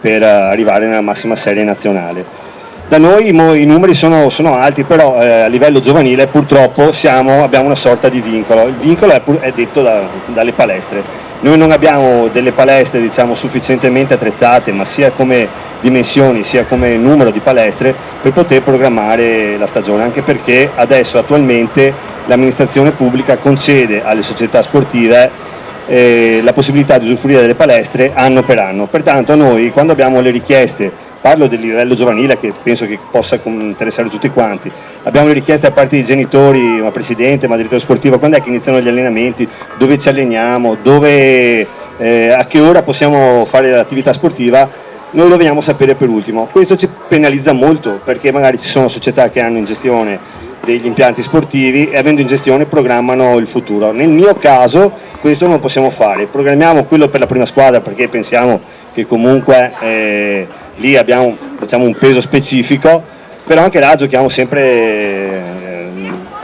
per arrivare nella massima serie nazionale. Da noi i numeri sono alti, però a livello giovanile purtroppo abbiamo una sorta di vincolo. Il vincolo è detto dalle palestre. Noi non abbiamo delle palestre, diciamo, sufficientemente attrezzate, ma sia come dimensioni sia come numero di palestre, per poter programmare la stagione, anche perché adesso attualmente l'amministrazione pubblica concede alle società sportive la possibilità di usufruire delle palestre anno per anno. Pertanto noi, quando abbiamo le richieste, parlo del livello giovanile che penso che possa interessare tutti quanti, abbiamo le richieste da parte dei genitori, ma presidente, ma direttore sportivo, quando è che iniziano gli allenamenti, dove ci alleniamo, a che ora possiamo fare l'attività sportiva, noi lo veniamo a sapere per ultimo. Questo ci penalizza molto, perché magari ci sono società che hanno in gestione degli impianti sportivi e avendo in gestione programmano il futuro. Nel mio caso questo non lo possiamo fare, programmiamo quello per la prima squadra perché pensiamo che comunque lì abbiamo, diciamo, un peso specifico, però anche là giochiamo sempre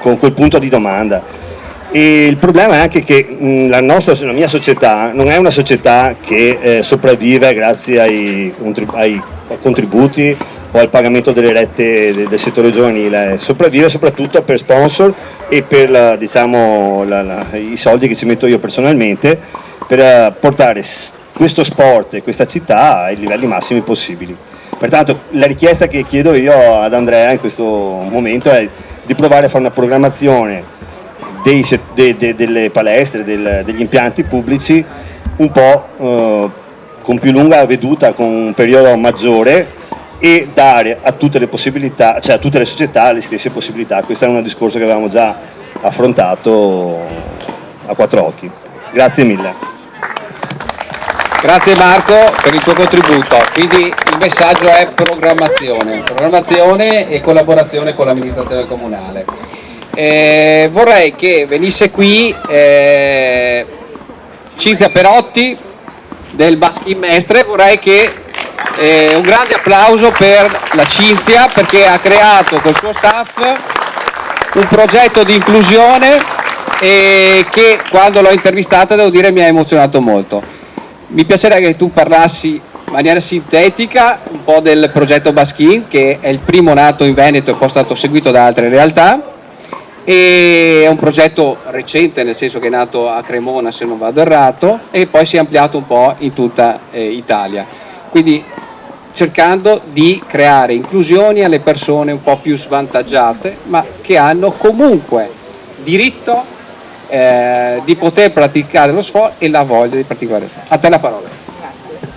con quel punto di domanda. E il problema è anche che la mia società non è una società che sopravvive grazie ai contributi o al pagamento delle rette del settore giovanile, sopravvive soprattutto per sponsor e per i soldi che ci metto io personalmente per portare questo sport e questa città ai livelli massimi possibili. Pertanto la richiesta che chiedo io ad Andrea in questo momento è di provare a fare una programmazione delle palestre, degli impianti pubblici un po' con più lunga veduta, con un periodo maggiore, e dare a tutte le possibilità, cioè a tutte le società le stesse possibilità. Questo è un discorso che avevamo già affrontato a quattro occhi. Grazie mille. Grazie Marco per il tuo contributo. Quindi il messaggio è programmazione e collaborazione con l'amministrazione comunale. Vorrei che venisse qui Cinzia Perotti del Baschin Mestre. Vorrei che un grande applauso per la Cinzia, perché ha creato col suo staff un progetto di inclusione che quando l'ho intervistata devo dire mi ha emozionato molto. Mi piacerebbe che tu parlassi in maniera sintetica un po' del progetto Baschin, che è il primo nato in Veneto e poi è stato seguito da altre realtà, e è un progetto recente, nel senso che è nato a Cremona, se non vado errato, e poi si è ampliato un po' in tutta Italia. quindi cercando di creare inclusioni alle persone un po' più svantaggiate, ma che hanno comunque diritto di poter praticare lo sport e la voglia di praticare lo sport. A te la parola.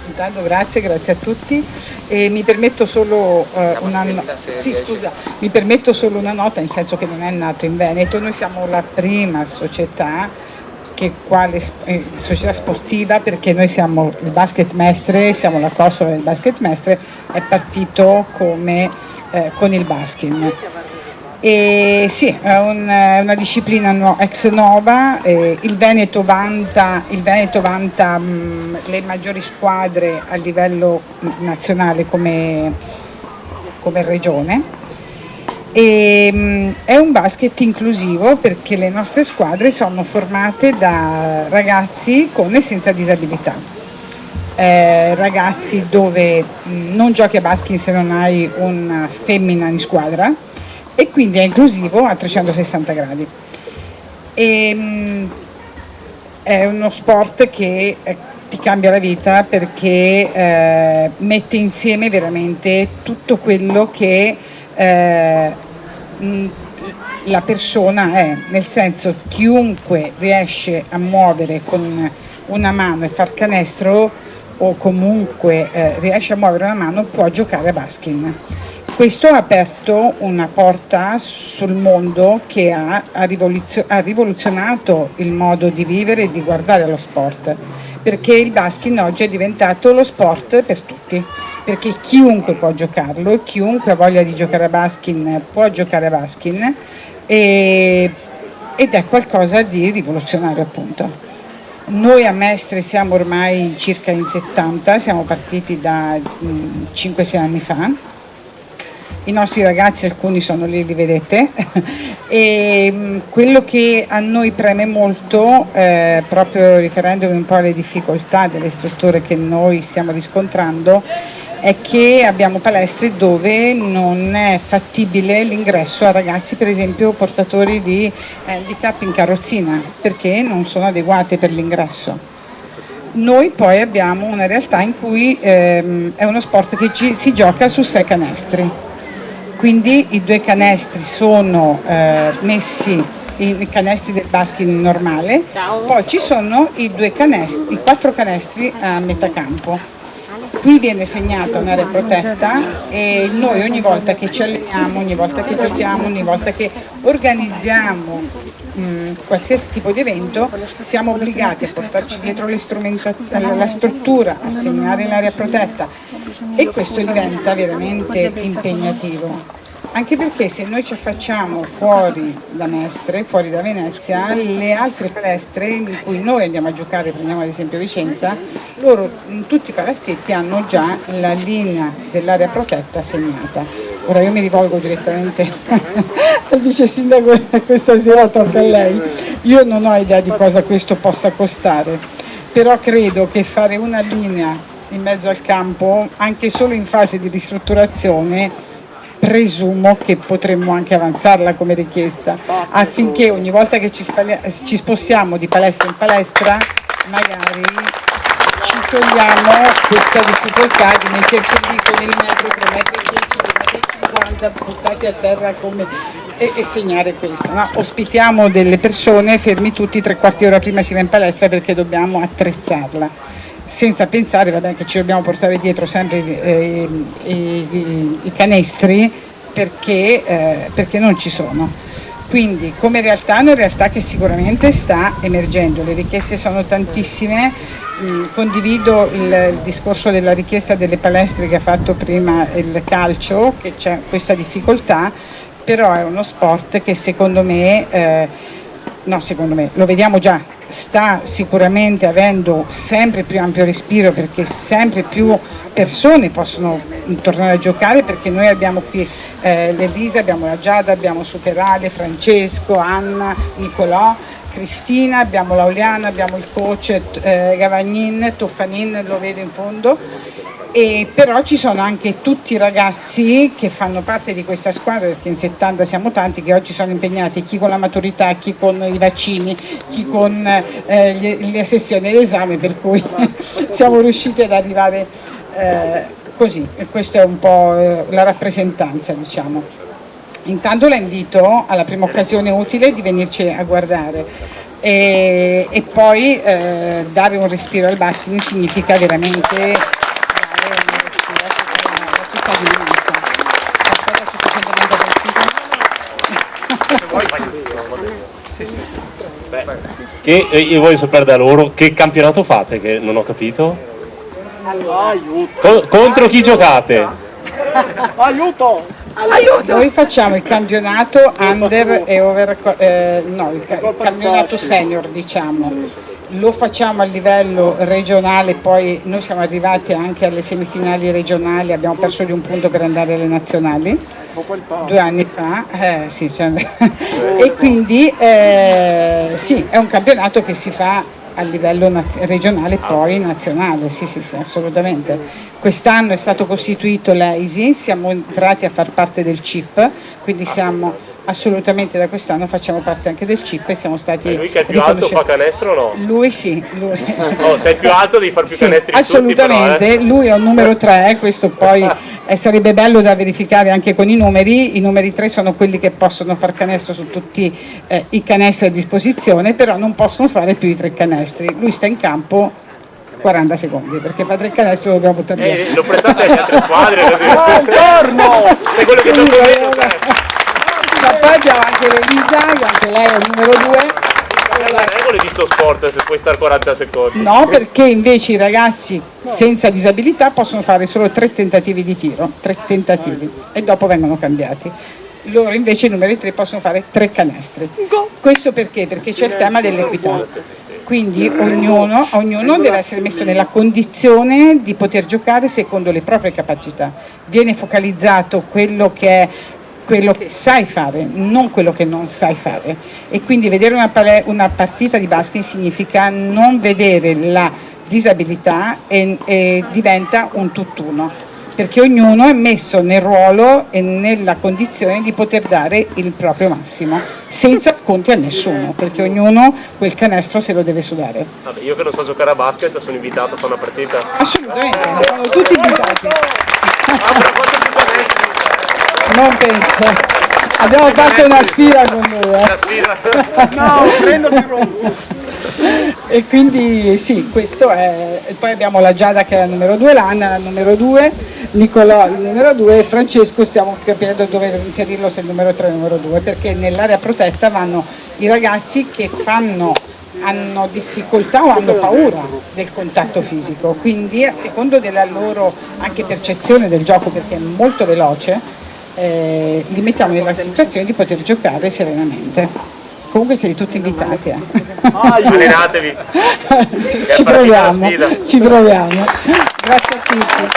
Intanto grazie a tutti e mi permetto solo mi permetto solo una nota, nel senso che non è nato in Veneto. Noi siamo la prima società società sportiva, perché noi siamo il Basket Mestre, siamo la Kosovo del Basket Mestre, è partito con il basket. E sì, è una disciplina ex nova, il Veneto vanta le maggiori squadre a livello nazionale come regione. E è un basket inclusivo perché le nostre squadre sono formate da ragazzi con e senza disabilità, ragazzi dove non giochi a basket se non hai una femmina in squadra, e quindi è inclusivo a 360 gradi. È uno sport che ti cambia la vita perché mette insieme veramente tutto quello che la persona è, nel senso, chiunque riesce a muovere con una mano e far canestro, o comunque riesce a muovere una mano, può giocare a basket. Questo ha aperto una porta sul mondo che ha rivoluzionato il modo di vivere e di guardare lo sport, perché il basket oggi è diventato lo sport per tutti, perché chiunque può giocarlo, chiunque ha voglia di giocare a basket può giocare a basket, ed è qualcosa di rivoluzionario, appunto. Noi a Mestre siamo ormai circa in 70, siamo partiti da 5-6 anni fa. I nostri ragazzi, alcuni sono lì, li vedete, e quello che a noi preme molto, proprio riferendomi un po' alle difficoltà delle strutture che noi stiamo riscontrando, è che abbiamo palestre dove non è fattibile l'ingresso a ragazzi, per esempio portatori di handicap in carrozzina, perché non sono adeguate per l'ingresso. Noi poi abbiamo una realtà in cui è uno sport che si gioca su 6 canestri. Quindi i 2 canestri sono messi, i canestri del basket normale, poi ci sono i 4 canestri a metà campo. Qui viene segnata un'area protetta e noi ogni volta che ci alleniamo, ogni volta che giochiamo, ogni volta che organizziamo qualsiasi tipo di evento, siamo obbligati a portarci dietro la struttura, a segnare l'area protetta, e questo diventa veramente impegnativo. Anche perché se noi ci affacciamo fuori da Mestre, fuori da Venezia, le altre palestre in cui noi andiamo a giocare, prendiamo ad esempio Vicenza, loro in tutti i palazzetti hanno già la linea dell'area protetta segnata. Ora io mi rivolgo direttamente al vice sindaco, questa sera tocca a lei. Io non ho idea di cosa questo possa costare, però credo che fare una linea in mezzo al campo, anche solo in fase di ristrutturazione, presumo che potremmo anche avanzarla come richiesta, affinché ogni volta che ci spostiamo di palestra in palestra magari ci togliamo questa difficoltà di metterci lì con il metro, 3,10 m, 2,50 m buttati a terra e segnare questo. No? Ospitiamo delle persone, fermi tutti, 3/4 d'ora prima si va in palestra perché dobbiamo attrezzarla, senza pensare che ci dobbiamo portare dietro sempre i canestri perché non ci sono. Quindi come realtà è una realtà che sicuramente sta emergendo, le richieste sono tantissime. Condivido il discorso della richiesta delle palestre che ha fatto prima il calcio, che c'è questa difficoltà, però è uno sport che secondo me, lo vediamo già, sta sicuramente avendo sempre più ampio respiro, perché sempre più persone possono tornare a giocare, perché noi abbiamo qui l'Elisa, abbiamo la Giada, abbiamo Superale, Francesco, Anna, Nicolò, Cristina, abbiamo Lauliana, abbiamo il coach Gavagnin, Toffanin, lo vedo in fondo, e però ci sono anche tutti i ragazzi che fanno parte di questa squadra, perché in 70 siamo tanti, che oggi sono impegnati, chi con la maturità, chi con i vaccini, chi con le sessioni d'esame, per cui siamo riusciti ad arrivare Così, e questa è un po' la rappresentanza, diciamo. Intanto la invito alla prima occasione utile di venirci a guardare e poi dare un respiro al basket significa veramente dare un respiro alla cittadinanza. È stata sufficientemente precisa? Che io voglio sapere da loro che campionato fate, che non ho capito. Contro chi giocate? Aiuto! Noi facciamo il campionato under e over, il campionato senior, diciamo. Lo facciamo a livello regionale, poi noi siamo arrivati anche alle semifinali regionali, abbiamo perso di un punto per andare alle nazionali 2 anni fa, sì, cioè, e quindi sì, è un campionato che si fa a livello regionale e poi nazionale, sì, assolutamente. Quest'anno è stato costituito l'EISI, siamo entrati a far parte del CIP, quindi siamo assolutamente da quest'anno facciamo parte anche del CIP e siamo stati lui che è più alto fa canestro o no? Lui sì, lui. Oh, sei più alto devi far più sì, canestri assolutamente, tutti, però, lui è un numero 3, questo poi sarebbe bello da verificare anche con i numeri 3 sono quelli che possono far canestro su tutti i canestri a disposizione, però non possono fare più di 3 canestri, lui sta in campo 40 secondi perché fa 3 canestri lo dobbiamo buttare via. Lo prestate alle altre squadre così. Buongiorno! Sei quello che gioca meglio, ma poi abbiamo anche l'Elisa, che anche lei è il numero 2. Le regole di sto sport se puoi stare 40 secondi. No, perché invece i ragazzi senza disabilità possono fare solo 3 tentativi di tiro, 3 tentativi, e dopo vengono cambiati. Loro invece i numeri 3 possono fare 3 canestri. Questo perché? Perché c'è il tema dell'equità. Quindi ognuno deve essere messo nella condizione di poter giocare secondo le proprie capacità. Viene focalizzato quello che sai fare, non quello che non sai fare, e quindi vedere una partita di basket significa non vedere la disabilità e diventa un tutt'uno, perché ognuno è messo nel ruolo e nella condizione di poter dare il proprio massimo, senza sconti a nessuno, perché ognuno quel canestro se lo deve sudare. Vabbè, io che non so giocare a basket sono invitato a fare una partita. Assolutamente, sono tutti invitati. Non penso. Abbiamo fatto una sfida con lui. Una sfida? No, prendo il rombo. E quindi sì, questo è. E poi abbiamo la Giada che è la numero 2, l'Anna la numero 2, Nicolò il numero 2 e Francesco stiamo capendo dove inserirlo, se il numero 3 o il numero 2, perché nell'area protetta vanno i ragazzi che hanno difficoltà o hanno paura del contatto fisico, quindi a secondo della loro anche percezione del gioco, perché è molto veloce, li mettiamo nella situazione di poter giocare serenamente. Comunque siete tutti invitati. Allenatevi. Sì, ci proviamo. Grazie a tutti.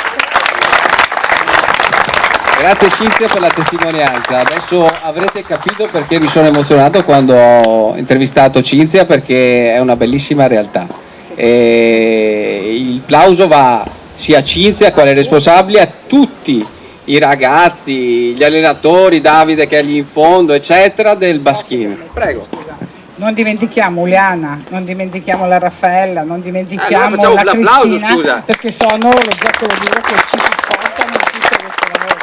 Grazie Cinzia per la testimonianza. Adesso avrete capito perché mi sono emozionato quando ho intervistato Cinzia, perché è una bellissima realtà. E il plauso va sia a Cinzia, quale responsabile, a tutti i ragazzi, gli allenatori, Davide che è lì in fondo, eccetera, del Baschino. Prego. Non dimentichiamo Uliana, non dimentichiamo la Raffaella, non dimentichiamo allora la Cristina, scusa. perché sono lo zoccolo duro che ci supportano in tutto questo lavoro.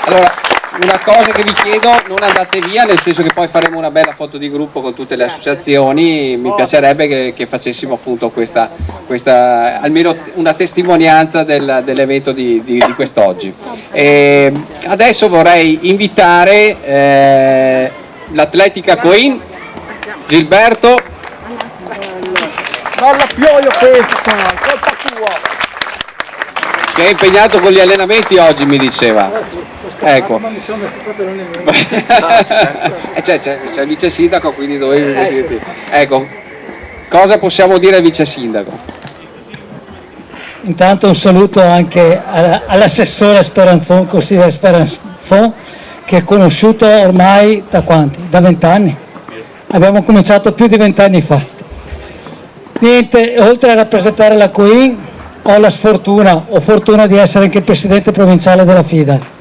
Allora, una cosa che vi chiedo, non andate via, nel senso che poi faremo una bella foto di gruppo con tutte le associazioni, mi piacerebbe che facessimo appunto questa almeno una testimonianza dell'evento di quest'oggi. Adesso vorrei invitare l'Atletica Coin, Gilberto. Balla Pioio questa, colpa tua. Che è impegnato con gli allenamenti oggi, mi diceva. Ecco. C'è il vice sindaco, quindi dovevi vestirti. Ecco, cosa possiamo dire al vice sindaco? Intanto un saluto anche all'assessore Speranzon, consigliere Speranzon, che è conosciuto ormai da quanti? Da 20 anni. Abbiamo cominciato più di 20 anni fa. Niente, oltre a rappresentare la Coin, ho la fortuna di essere anche il presidente provinciale della FIDA,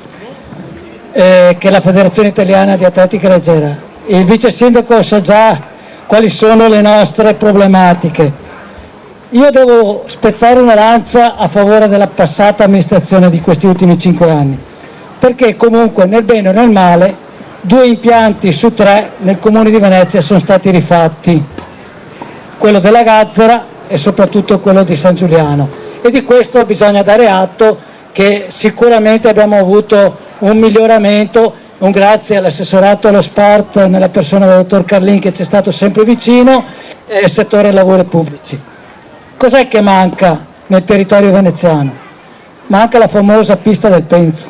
che è la Federazione Italiana di Atletica Leggera. Il vice sindaco sa già quali sono le nostre problematiche. Io devo spezzare una lancia a favore della passata amministrazione di questi ultimi 5 anni, perché comunque nel bene o nel male 2 impianti su 3 nel Comune di Venezia sono stati rifatti, quello della Gazzera e soprattutto quello di San Giuliano, e di questo bisogna dare atto, che sicuramente abbiamo avuto un miglioramento, un grazie all'assessorato allo sport nella persona del dottor Carlin, che ci è stato sempre vicino, e il settore lavori pubblici. Cos'è che manca nel territorio veneziano? Manca la famosa pista del Penzo,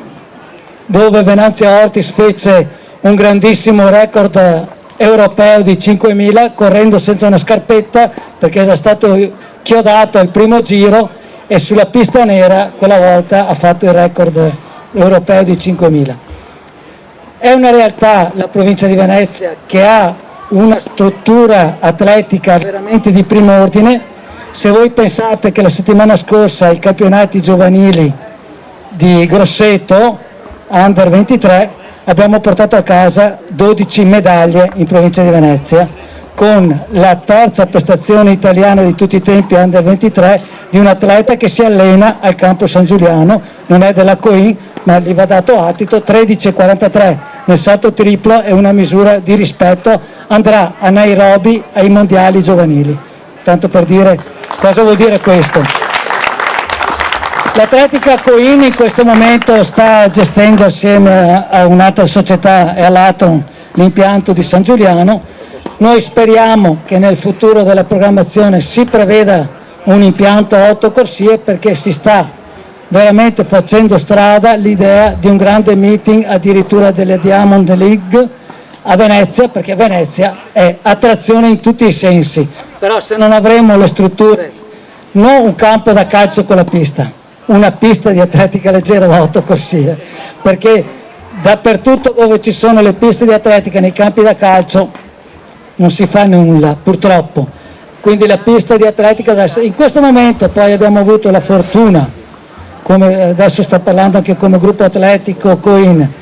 dove Venanzio Ortis fece un grandissimo record europeo di 5.000 correndo senza una scarpetta, perché era stato chiodato al primo giro, e sulla pista nera quella volta ha fatto il record europeo di 5.000. È una realtà la provincia di Venezia che ha una struttura atletica veramente di primo ordine. Se voi pensate che la settimana scorsa ai campionati giovanili di Grosseto, Under 23, abbiamo portato a casa 12 medaglie in provincia di Venezia, con la terza prestazione italiana di tutti i tempi Under 23 di un atleta che si allena al campo San Giuliano, non è della COI, ma gli va dato attito, 13,43 nel salto triplo, è una misura di rispetto, andrà a Nairobi ai mondiali giovanili. Tanto per dire cosa vuol dire questo. L'Atletica Coin in questo momento sta gestendo assieme a un'altra società e all'Atron l'impianto di San Giuliano. Noi speriamo che nel futuro della programmazione si preveda un impianto a 8 corsie, perché si sta veramente facendo strada l'idea di un grande meeting addirittura delle Diamond League a Venezia, perché Venezia è attrazione in tutti i sensi. Però se non avremo le strutture, non un campo da calcio con la pista, una pista di atletica leggera da 8 corsie, perché dappertutto dove ci sono le piste di atletica nei campi da calcio non si fa nulla, purtroppo. Quindi la pista di atletica in questo momento, poi abbiamo avuto la fortuna, come adesso sto parlando anche come gruppo atletico Coin,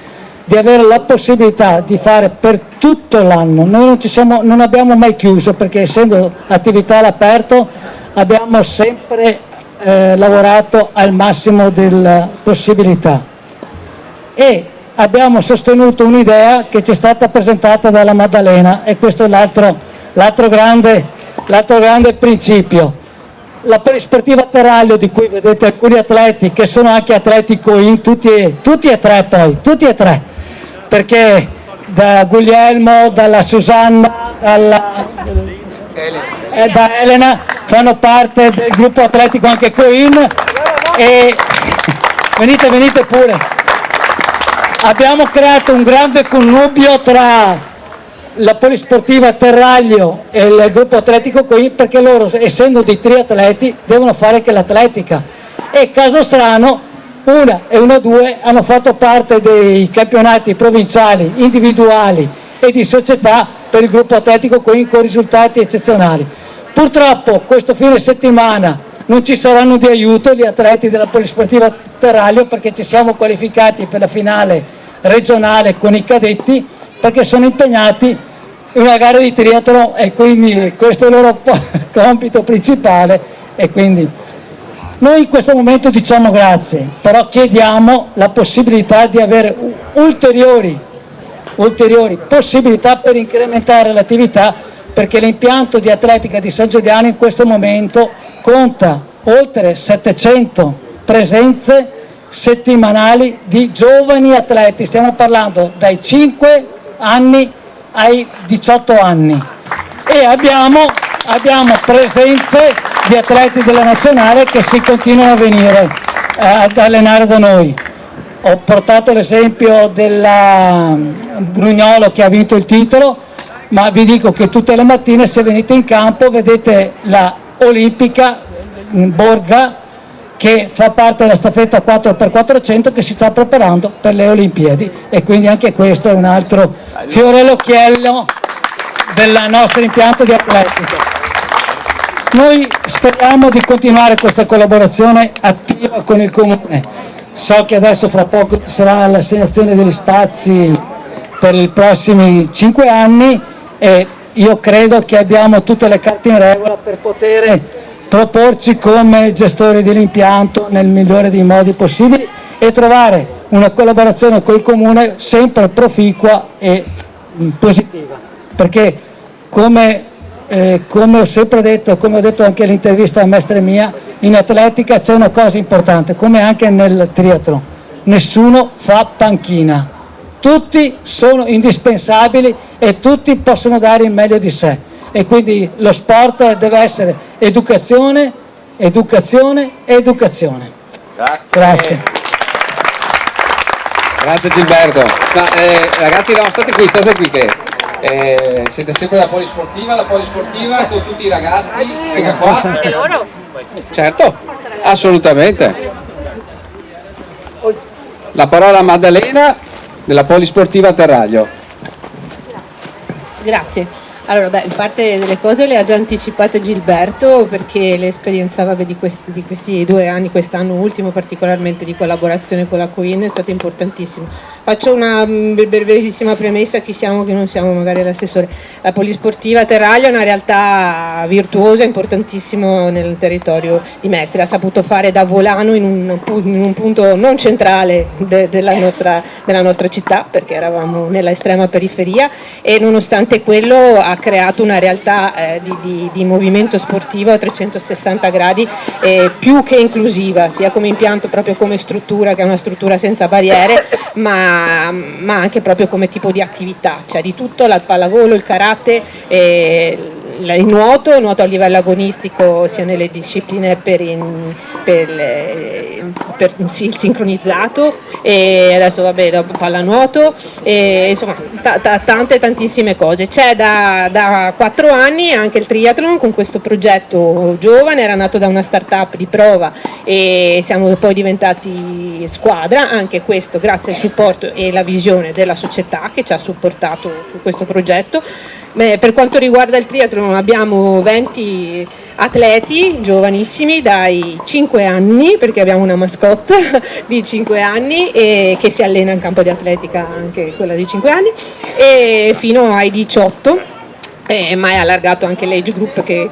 di avere la possibilità di fare per tutto l'anno. Noi non abbiamo mai chiuso, perché essendo attività all'aperto abbiamo sempre lavorato al massimo delle possibilità, e abbiamo sostenuto un'idea che ci è stata presentata dalla Maddalena, e questo è l'altro grande principio. La polisportiva Terraglio, di cui vedete alcuni atleti che sono anche atleti Coin, tutti e tre, perché da Guglielmo, dalla Susanna, da Elena fanno parte del gruppo atletico anche Coin, e venite pure. Abbiamo creato un grande connubio tra la polisportiva Terraglio e il gruppo atletico Coin, perché loro, essendo dei triatleti, devono fare anche l'atletica, e caso strano una e una due hanno fatto parte dei campionati provinciali, individuali e di società per il gruppo atletico Coin, con risultati eccezionali. Purtroppo questo fine settimana non ci saranno di aiuto gli atleti della polisportiva Terraglio, perché ci siamo qualificati per la finale regionale con i cadetti, perché sono impegnati in una gara di triathlon, e quindi questo è il loro compito principale. E quindi noi in questo momento diciamo grazie, però chiediamo la possibilità di avere ulteriori possibilità per incrementare l'attività, perché l'impianto di atletica di San Giuliano in questo momento conta oltre 700 presenze settimanali di giovani atleti, stiamo parlando dai 5 anni ai 18 anni, e abbiamo presenze di atleti della nazionale che si continuano a venire ad allenare da noi. Ho portato l'esempio della Brugnolo, che ha vinto il titolo, ma vi dico che tutte le mattine, se venite in campo, vedete la olimpica Borga, che fa parte della staffetta 4x400, che si sta preparando per le Olimpiadi, e quindi anche questo è un altro fiore all'occhiello del nostro impianto di atletica. Noi speriamo di continuare questa collaborazione attiva con il Comune. So che adesso fra poco sarà l'assegnazione degli spazi per i prossimi 5 anni, e io credo che abbiamo tutte le carte in regola per poter proporci come gestori dell'impianto nel migliore dei modi possibili e trovare una collaborazione col comune sempre proficua e positiva, perché come ho sempre detto, come ho detto anche all'intervista a Mestre Mia, in atletica c'è una cosa importante, come anche nel triathlon: nessuno fa panchina, tutti sono indispensabili e tutti possono dare il meglio di sé, e quindi lo sport deve essere educazione, educazione, educazione. Grazie. Grazie Gilberto. No, ragazzi, no, state qui che siete sempre la polisportiva con tutti i ragazzi, venga qua. E loro? Certo, assolutamente. La parola a Maddalena della polisportiva Terraglio. Grazie. Allora, in parte delle cose le ha già anticipate Gilberto, perché l'esperienza di questi 2 anni, quest'anno ultimo particolarmente, di collaborazione con la Queen è stata importantissima. Faccio una brevissima premessa: chi siamo, chi non siamo, magari l'assessore. La polisportiva Terraglio è una realtà virtuosa, importantissimo nel territorio di Mestre, ha saputo fare da volano in un punto non centrale della nostra città, perché eravamo nella estrema periferia, e nonostante quello ha creato una realtà di movimento sportivo a 360 gradi, più che inclusiva, sia come impianto, proprio come struttura, che è una struttura senza barriere, ma anche proprio come tipo di attività, cioè di tutto: la pallavolo, il karate, il nuoto a livello agonistico, sia nelle discipline per il sincronizzato, e adesso dopo pallanuoto, e insomma tantissime cose. C'è da 4 anni anche il triathlon, con questo progetto giovane, era nato da una start-up di prova e siamo poi diventati squadra, anche questo grazie al supporto e la visione della società che ci ha supportato su questo progetto. Per quanto riguarda il triathlon abbiamo 20 atleti giovanissimi dai 5 anni, perché abbiamo una mascotte di 5 anni e che si allena in campo di atletica, anche quella di 5 anni, e fino ai 18, ma è allargato anche l'age group che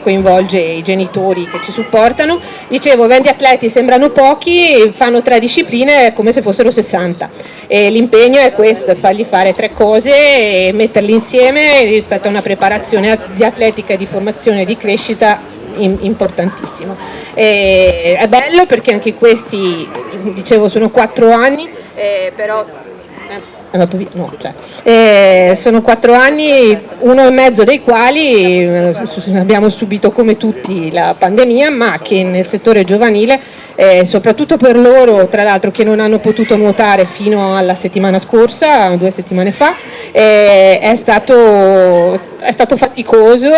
coinvolge i genitori che ci supportano. Dicevo, 20 atleti sembrano pochi, fanno 3 discipline come se fossero 60, e l'impegno è questo: fargli fare 3 cose e metterli insieme rispetto a una preparazione di atletica e di formazione e di crescita importantissima. È bello perché anche questi, dicevo, sono 4 anni, però andato via, no, sono 4 anni, 1 e mezzo dei quali abbiamo subito come tutti la pandemia, ma che nel settore giovanile, soprattutto per loro, tra l'altro, che non hanno potuto nuotare fino alla settimana scorsa, 2 settimane fa, è stato faticoso,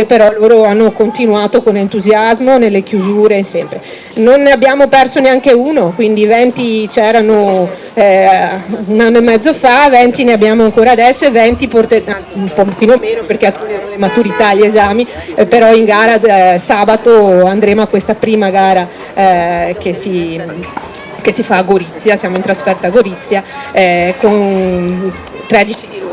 però loro hanno continuato con entusiasmo nelle chiusure sempre. Non ne abbiamo perso neanche uno, quindi 20 c'erano 1 anno e mezzo fa, 20 ne abbiamo ancora adesso, e 20 un pochino meno perché attualmente le maturità, gli esami, però in gara sabato andremo a questa prima gara che si fa a Gorizia, siamo in trasferta a Gorizia, con 13 di loro.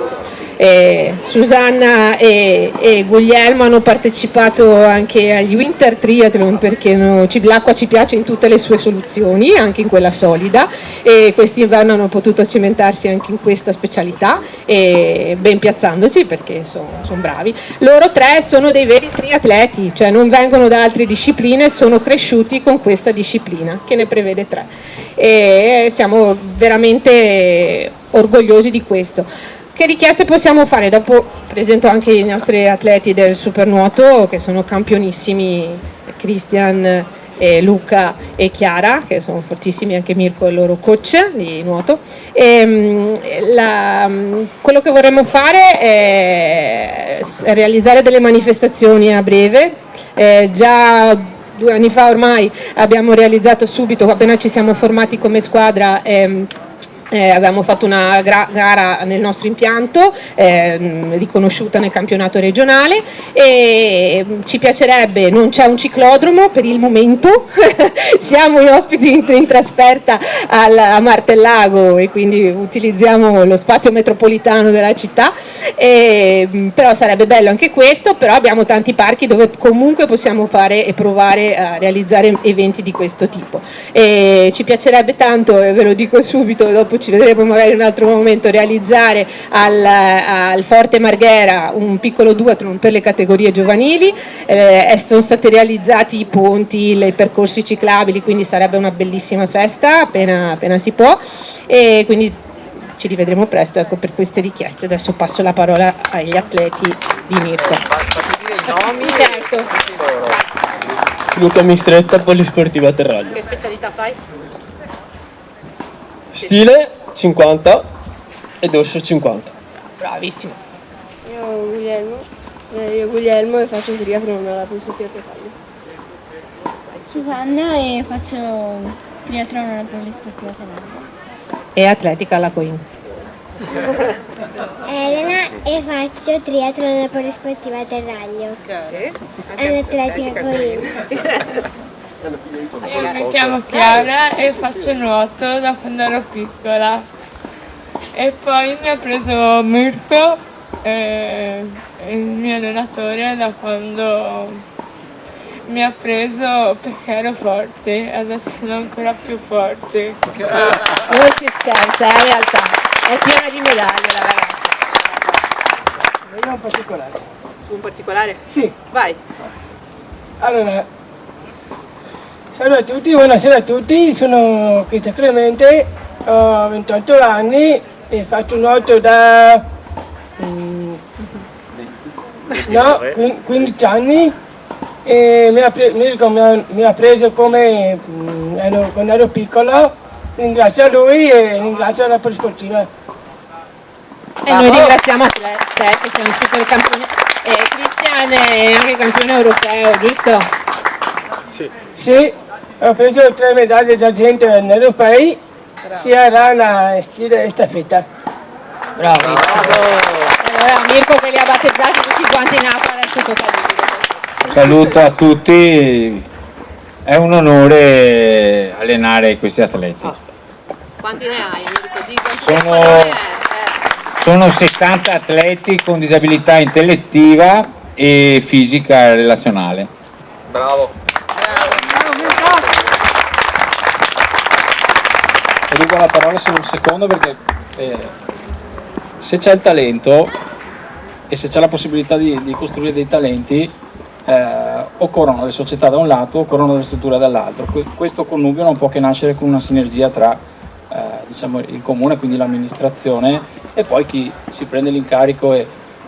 Susanna e Guglielmo hanno partecipato anche agli Winter Triathlon, perché l'acqua ci piace in tutte le sue soluzioni, anche in quella solida, e quest'inverno hanno potuto cimentarsi anche in questa specialità, e ben piazzandosi, perché sono bravi. Loro 3 sono dei veri triatleti, cioè non vengono da altre discipline, sono cresciuti con questa disciplina che ne prevede 3, e siamo veramente orgogliosi di questo. Che richieste possiamo fare? Dopo presento anche i nostri atleti del supernuoto, che sono campionissimi: Cristian, Luca e Chiara, che sono fortissimi, anche Mirko è il loro coach di nuoto. Quello che vorremmo fare è realizzare delle manifestazioni a breve. Già 2 anni fa ormai abbiamo realizzato subito, appena ci siamo formati come squadra, Avevamo fatto una gara nel nostro impianto, riconosciuta nel campionato regionale, e ci piacerebbe, non c'è un ciclodromo per il momento, siamo gli ospiti in trasferta a Martellago e quindi utilizziamo lo spazio metropolitano della città, però sarebbe bello anche questo, però abbiamo tanti parchi dove comunque possiamo fare e provare a realizzare eventi di questo tipo. Ci piacerebbe tanto, e ve lo dico subito, dopo ci vedremo magari in un altro momento, realizzare al Forte Marghera un piccolo duathlon per le categorie giovanili. Sono stati realizzati i ponti, i percorsi ciclabili, quindi sarebbe una bellissima festa appena si può, e quindi ci rivedremo presto, ecco, per queste richieste. Adesso passo la parola agli atleti di Mirko. Certo. Luca Mistretta, Polisportiva Terraglio. Che specialità fai? Stile 50 e dorso 50. Bravissimo. Io Guglielmo e faccio un triathlon alla Polisportiva Terraglio. Susanna e faccio triathlon alla Polisportiva Terraglio. E atletica alla Coin. Elena e faccio triathlon alla Polisportiva Terraglio. All'atletica Coin. Io mi chiamo Chiara e faccio nuoto da quando ero piccola, e poi mi ha preso Mirko, il mio allenatore, da quando mi ha preso perché ero forte, adesso sono ancora più forte. Non si scherza, è la realtà, è piena di medaglie la ragazza. Vediamo un particolare. Un particolare? Sì. Vai. Allora, salve a tutti, buonasera a tutti, sono Cristian Clemente, ho 28 anni e faccio nuoto da 15 anni, e mi ha preso come quando ero piccolo. Ringrazio a lui e ringrazio la Polisportiva. E noi ringraziamo te che sei un super campione. Cristian è anche campione europeo, giusto? Sì, ho preso 3 medaglie d'argento in europei, sia rana, stile e staffetta. Bravo. Allora Mirko che li ha battezzati tutti quanti in acqua, adesso tocca a lui. Saluto a tutti, è un onore allenare questi atleti. Quanti ne hai Mirko? Sono 70 atleti con disabilità intellettiva e fisica relazionale. Bravo. Rubo la parola solo un secondo, perché se c'è il talento e se c'è la possibilità di costruire dei talenti, occorrono le società da un lato, occorrono le strutture dall'altro. Questo connubio non può che nascere con una sinergia tra diciamo, il comune, quindi l'amministrazione, e poi chi si prende l'incarico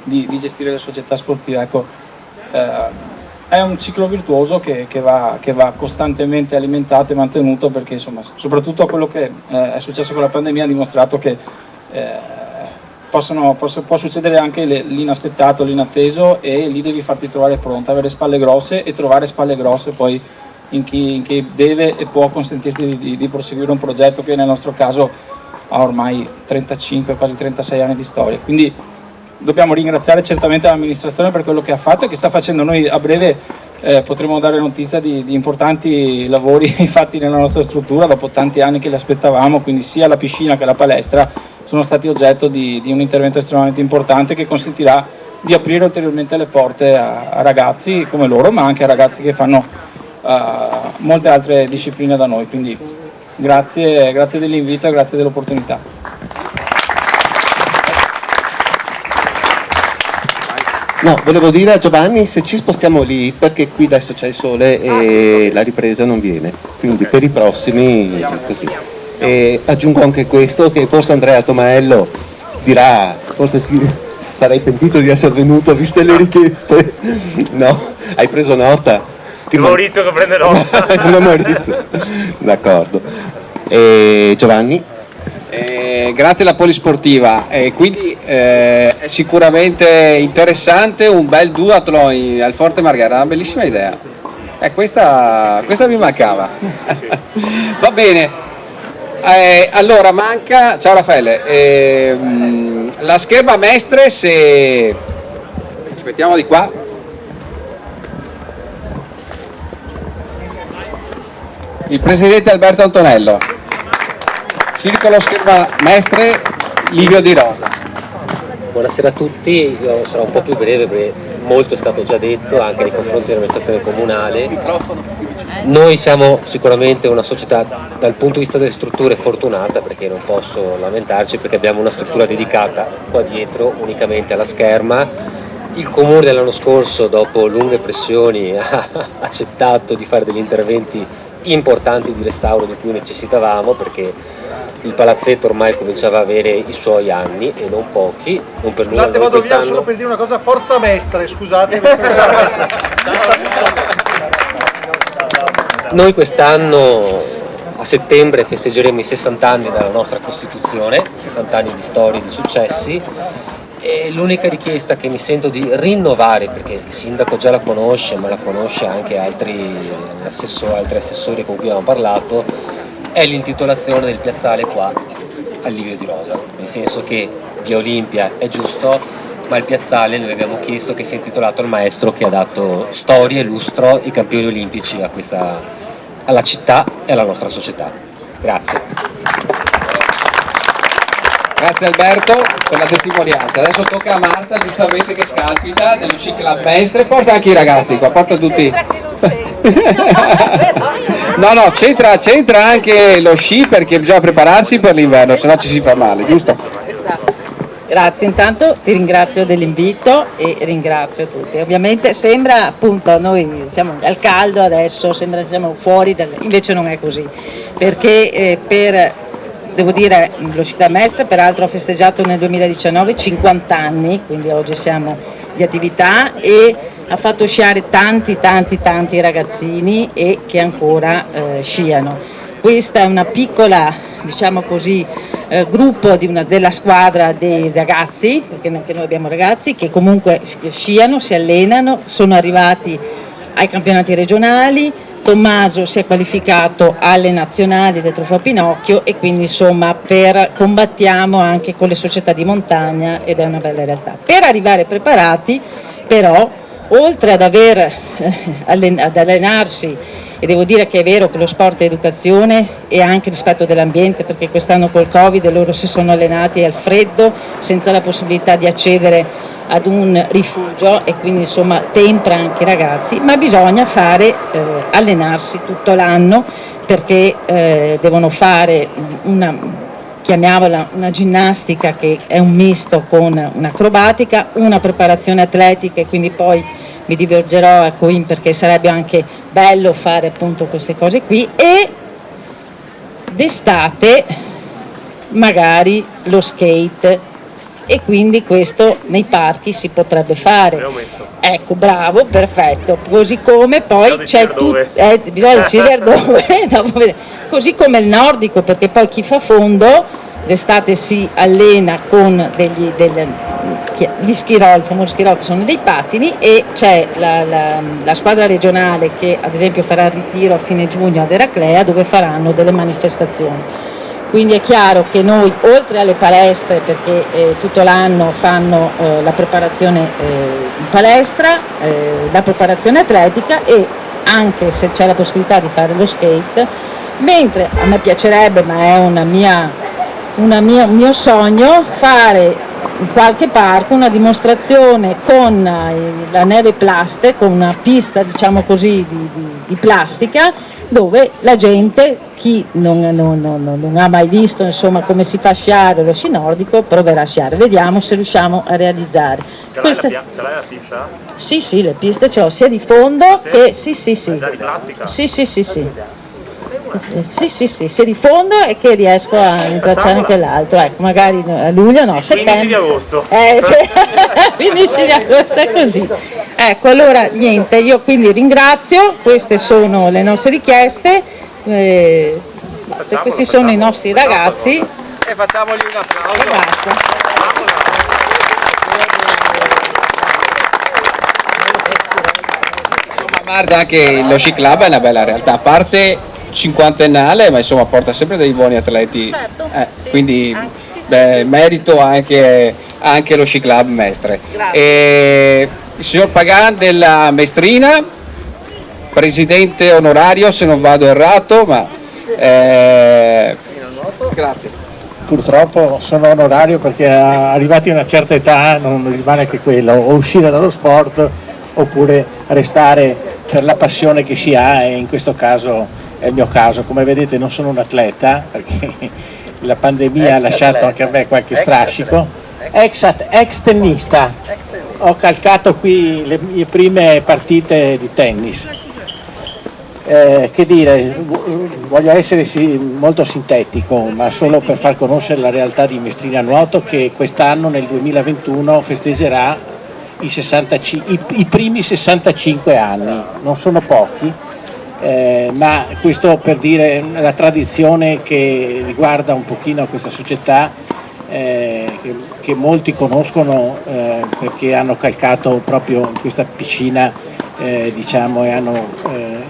di gestire le società sportive. Ecco, è un ciclo virtuoso che va costantemente alimentato e mantenuto, perché insomma, soprattutto quello che è successo con la pandemia ha dimostrato che può succedere anche l'inaspettato, l'inatteso, e lì devi farti trovare pronta, avere spalle grosse e trovare spalle grosse poi in chi deve e può consentirti di proseguire un progetto che nel nostro caso ha ormai 35, quasi 36 anni di storia. Quindi dobbiamo ringraziare certamente l'amministrazione per quello che ha fatto e che sta facendo. Noi a breve potremo dare notizia di importanti lavori fatti nella nostra struttura dopo tanti anni che li aspettavamo, quindi sia la piscina che la palestra sono stati oggetto di un intervento estremamente importante che consentirà di aprire ulteriormente le porte a ragazzi come loro, ma anche a ragazzi che fanno molte altre discipline da noi. Quindi grazie dell'invito e grazie dell'opportunità. No, volevo dire a Giovanni se ci spostiamo lì, perché qui adesso c'è il sole e la ripresa non viene, quindi per i prossimi così. E aggiungo anche questo, che forse Andrea Tomaello dirà, forse sarei pentito di essere venuto viste le richieste. No, hai preso nota? Maurizio che prende nota. No, Maurizio. D'accordo. E Giovanni? Grazie alla Polisportiva, quindi è sicuramente interessante un bel duathlon al Forte Marghera, una bellissima idea. Questa mi mancava. Va bene, Allora manca, ciao Raffaele, la scherma Mestre, se ci mettiamo di qua. Il presidente Alberto Antonello, circolo scherma Mestre, Livio Di Rosa. Buonasera a tutti, io sarò un po' più breve perché molto è stato già detto anche nei confronti dell'amministrazione comunale. Noi siamo sicuramente una società dal punto di vista delle strutture fortunata, perché non posso lamentarci, perché abbiamo una struttura dedicata qua dietro unicamente alla scherma. Il comune dell'anno scorso, dopo lunghe pressioni, ha accettato di fare degli interventi importanti di restauro di cui necessitavamo, perché il palazzetto ormai cominciava a avere i suoi anni e non pochi, non per nulla. Scusate, vado via solo per dire una cosa, forza Mestre, scusate. Noi quest'anno a settembre festeggeremo i 60 anni dalla nostra Costituzione, 60 anni di storia e di successi, e l'unica richiesta che mi sento di rinnovare, perché il sindaco già la conosce, ma la conosce anche altri assessori con cui abbiamo parlato, è l'intitolazione del piazzale qua a Livio Di Rosa, nel senso che Via Olimpia è giusto, ma il piazzale noi abbiamo chiesto che sia intitolato al maestro che ha dato storia e lustro i campioni olimpici alla città e alla nostra società. Grazie. Grazie Alberto per la testimonianza. Adesso tocca a Marta, giustamente, che scalpita dello Sci Club Mestre. Porta anche i ragazzi qua, porta tutti. No, c'entra anche lo sci, perché bisogna prepararsi per l'inverno, se no ci si fa male, giusto? Grazie, intanto ti ringrazio dell'invito e ringrazio tutti. Ovviamente sembra, appunto, noi siamo al caldo adesso, sembra che siamo fuori, invece non è così, perché devo dire, lo Sci Club Mestre peraltro ha festeggiato nel 2019 50 anni, quindi oggi siamo di attività, e ha fatto sciare tanti ragazzini e che ancora sciano. Questa è una piccola, diciamo così, gruppo della squadra dei ragazzi, perché anche noi abbiamo ragazzi che comunque sciano, si allenano, sono arrivati ai campionati regionali. Tommaso si è qualificato alle nazionali del Trofeo Pinocchio e quindi insomma combattiamo anche con le società di montagna ed è una bella realtà. Per arrivare preparati però, oltre ad allenarsi, e devo dire che è vero che lo sport è educazione e anche rispetto dell'ambiente, perché quest'anno col Covid loro si sono allenati al freddo senza la possibilità di accedere ad un rifugio e quindi insomma tempra anche i ragazzi, ma bisogna allenarsi tutto l'anno, perché devono fare chiamiamola una ginnastica che è un misto con un'acrobatica, una preparazione atletica, e quindi poi mi divergerò a Coim perché sarebbe anche bello fare appunto queste cose qui, e d'estate magari lo skate, e quindi questo nei parchi si potrebbe fare. Ecco, bravo, perfetto. Così come poi c'è bisogna decidere dove, così come il nordico, perché poi chi fa fondo d'estate si allena con gli skirol, il famoso skirol, che sono dei pattini, e c'è la squadra regionale che ad esempio farà il ritiro a fine giugno ad Eraclea, dove faranno delle manifestazioni. Quindi è chiaro che noi, oltre alle palestre, perché tutto l'anno fanno la preparazione in palestra, la preparazione atletica, e anche se c'è la possibilità di fare lo skate, mentre a me piacerebbe, ma è un mio sogno, fare in qualche parco una dimostrazione con la neve plastica, con una pista diciamo così di plastica, dove la gente, chi non ha mai visto insomma come si fa a sciare lo sci nordico, proverà a sciare. Vediamo se riusciamo a realizzare. Ce l'hai la pista? Sì, le piste ce l'ho sia di fondo che sì. Già di plastica? Sì, sia di fondo, e che riesco a intracciare anche l'altro, ecco, magari a luglio, no, settembre. 15 di agosto. 15 di agosto, è così. Ecco, allora niente, io quindi ringrazio, queste sono le nostre richieste, questi sono i nostri ragazzi. E facciamogli un applauso. E basta. Insomma, guarda, anche lo Sci Club è una bella realtà, a parte cinquantennale, ma insomma porta sempre dei buoni atleti, quindi merito anche lo Sci Club Mestre. E il signor Pagan della Mestrina, presidente onorario se non vado errato, ma grazie. Purtroppo sono onorario perché arrivati a una certa età non rimane che quello, o uscire dallo sport oppure restare per la passione che si ha, e in questo caso è il mio caso. Come vedete non sono un atleta perché la pandemia ha lasciato anche a me qualche strascico. Ex tennista, ho calcato qui le mie prime partite di tennis. Che dire, voglio essere molto sintetico, ma solo per far conoscere la realtà di Mestrina Nuoto, che quest'anno nel 2021 festeggerà i primi 65 anni, non sono pochi, ma questo per dire la tradizione che riguarda un pochino questa società, che molti conoscono perché hanno calcato proprio in questa piscina, diciamo, e hanno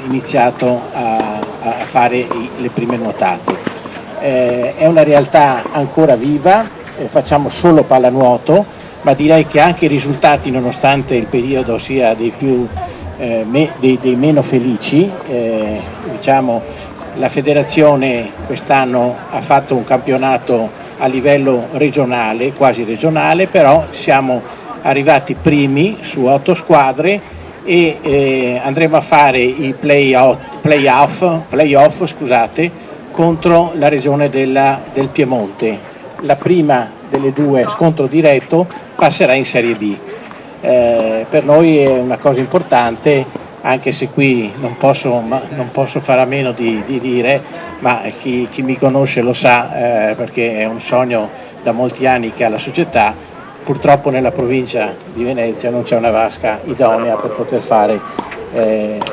iniziato a fare le prime nuotate. È una realtà ancora viva, facciamo solo pallanuoto, ma direi che anche i risultati, nonostante il periodo sia dei meno felici, diciamo, la federazione quest'anno ha fatto un campionato a livello regionale, quasi regionale, però siamo arrivati primi su 8 squadre e andremo a fare i playoff, scusate, contro la regione del Piemonte. La prima delle due, scontro diretto, passerà in Serie B. Per noi è una cosa importante, anche se qui non posso fare a meno di dire, ma chi mi conosce lo sa, perché è un sogno da molti anni che ha la società. Purtroppo nella provincia di Venezia non c'è una vasca idonea per poter fare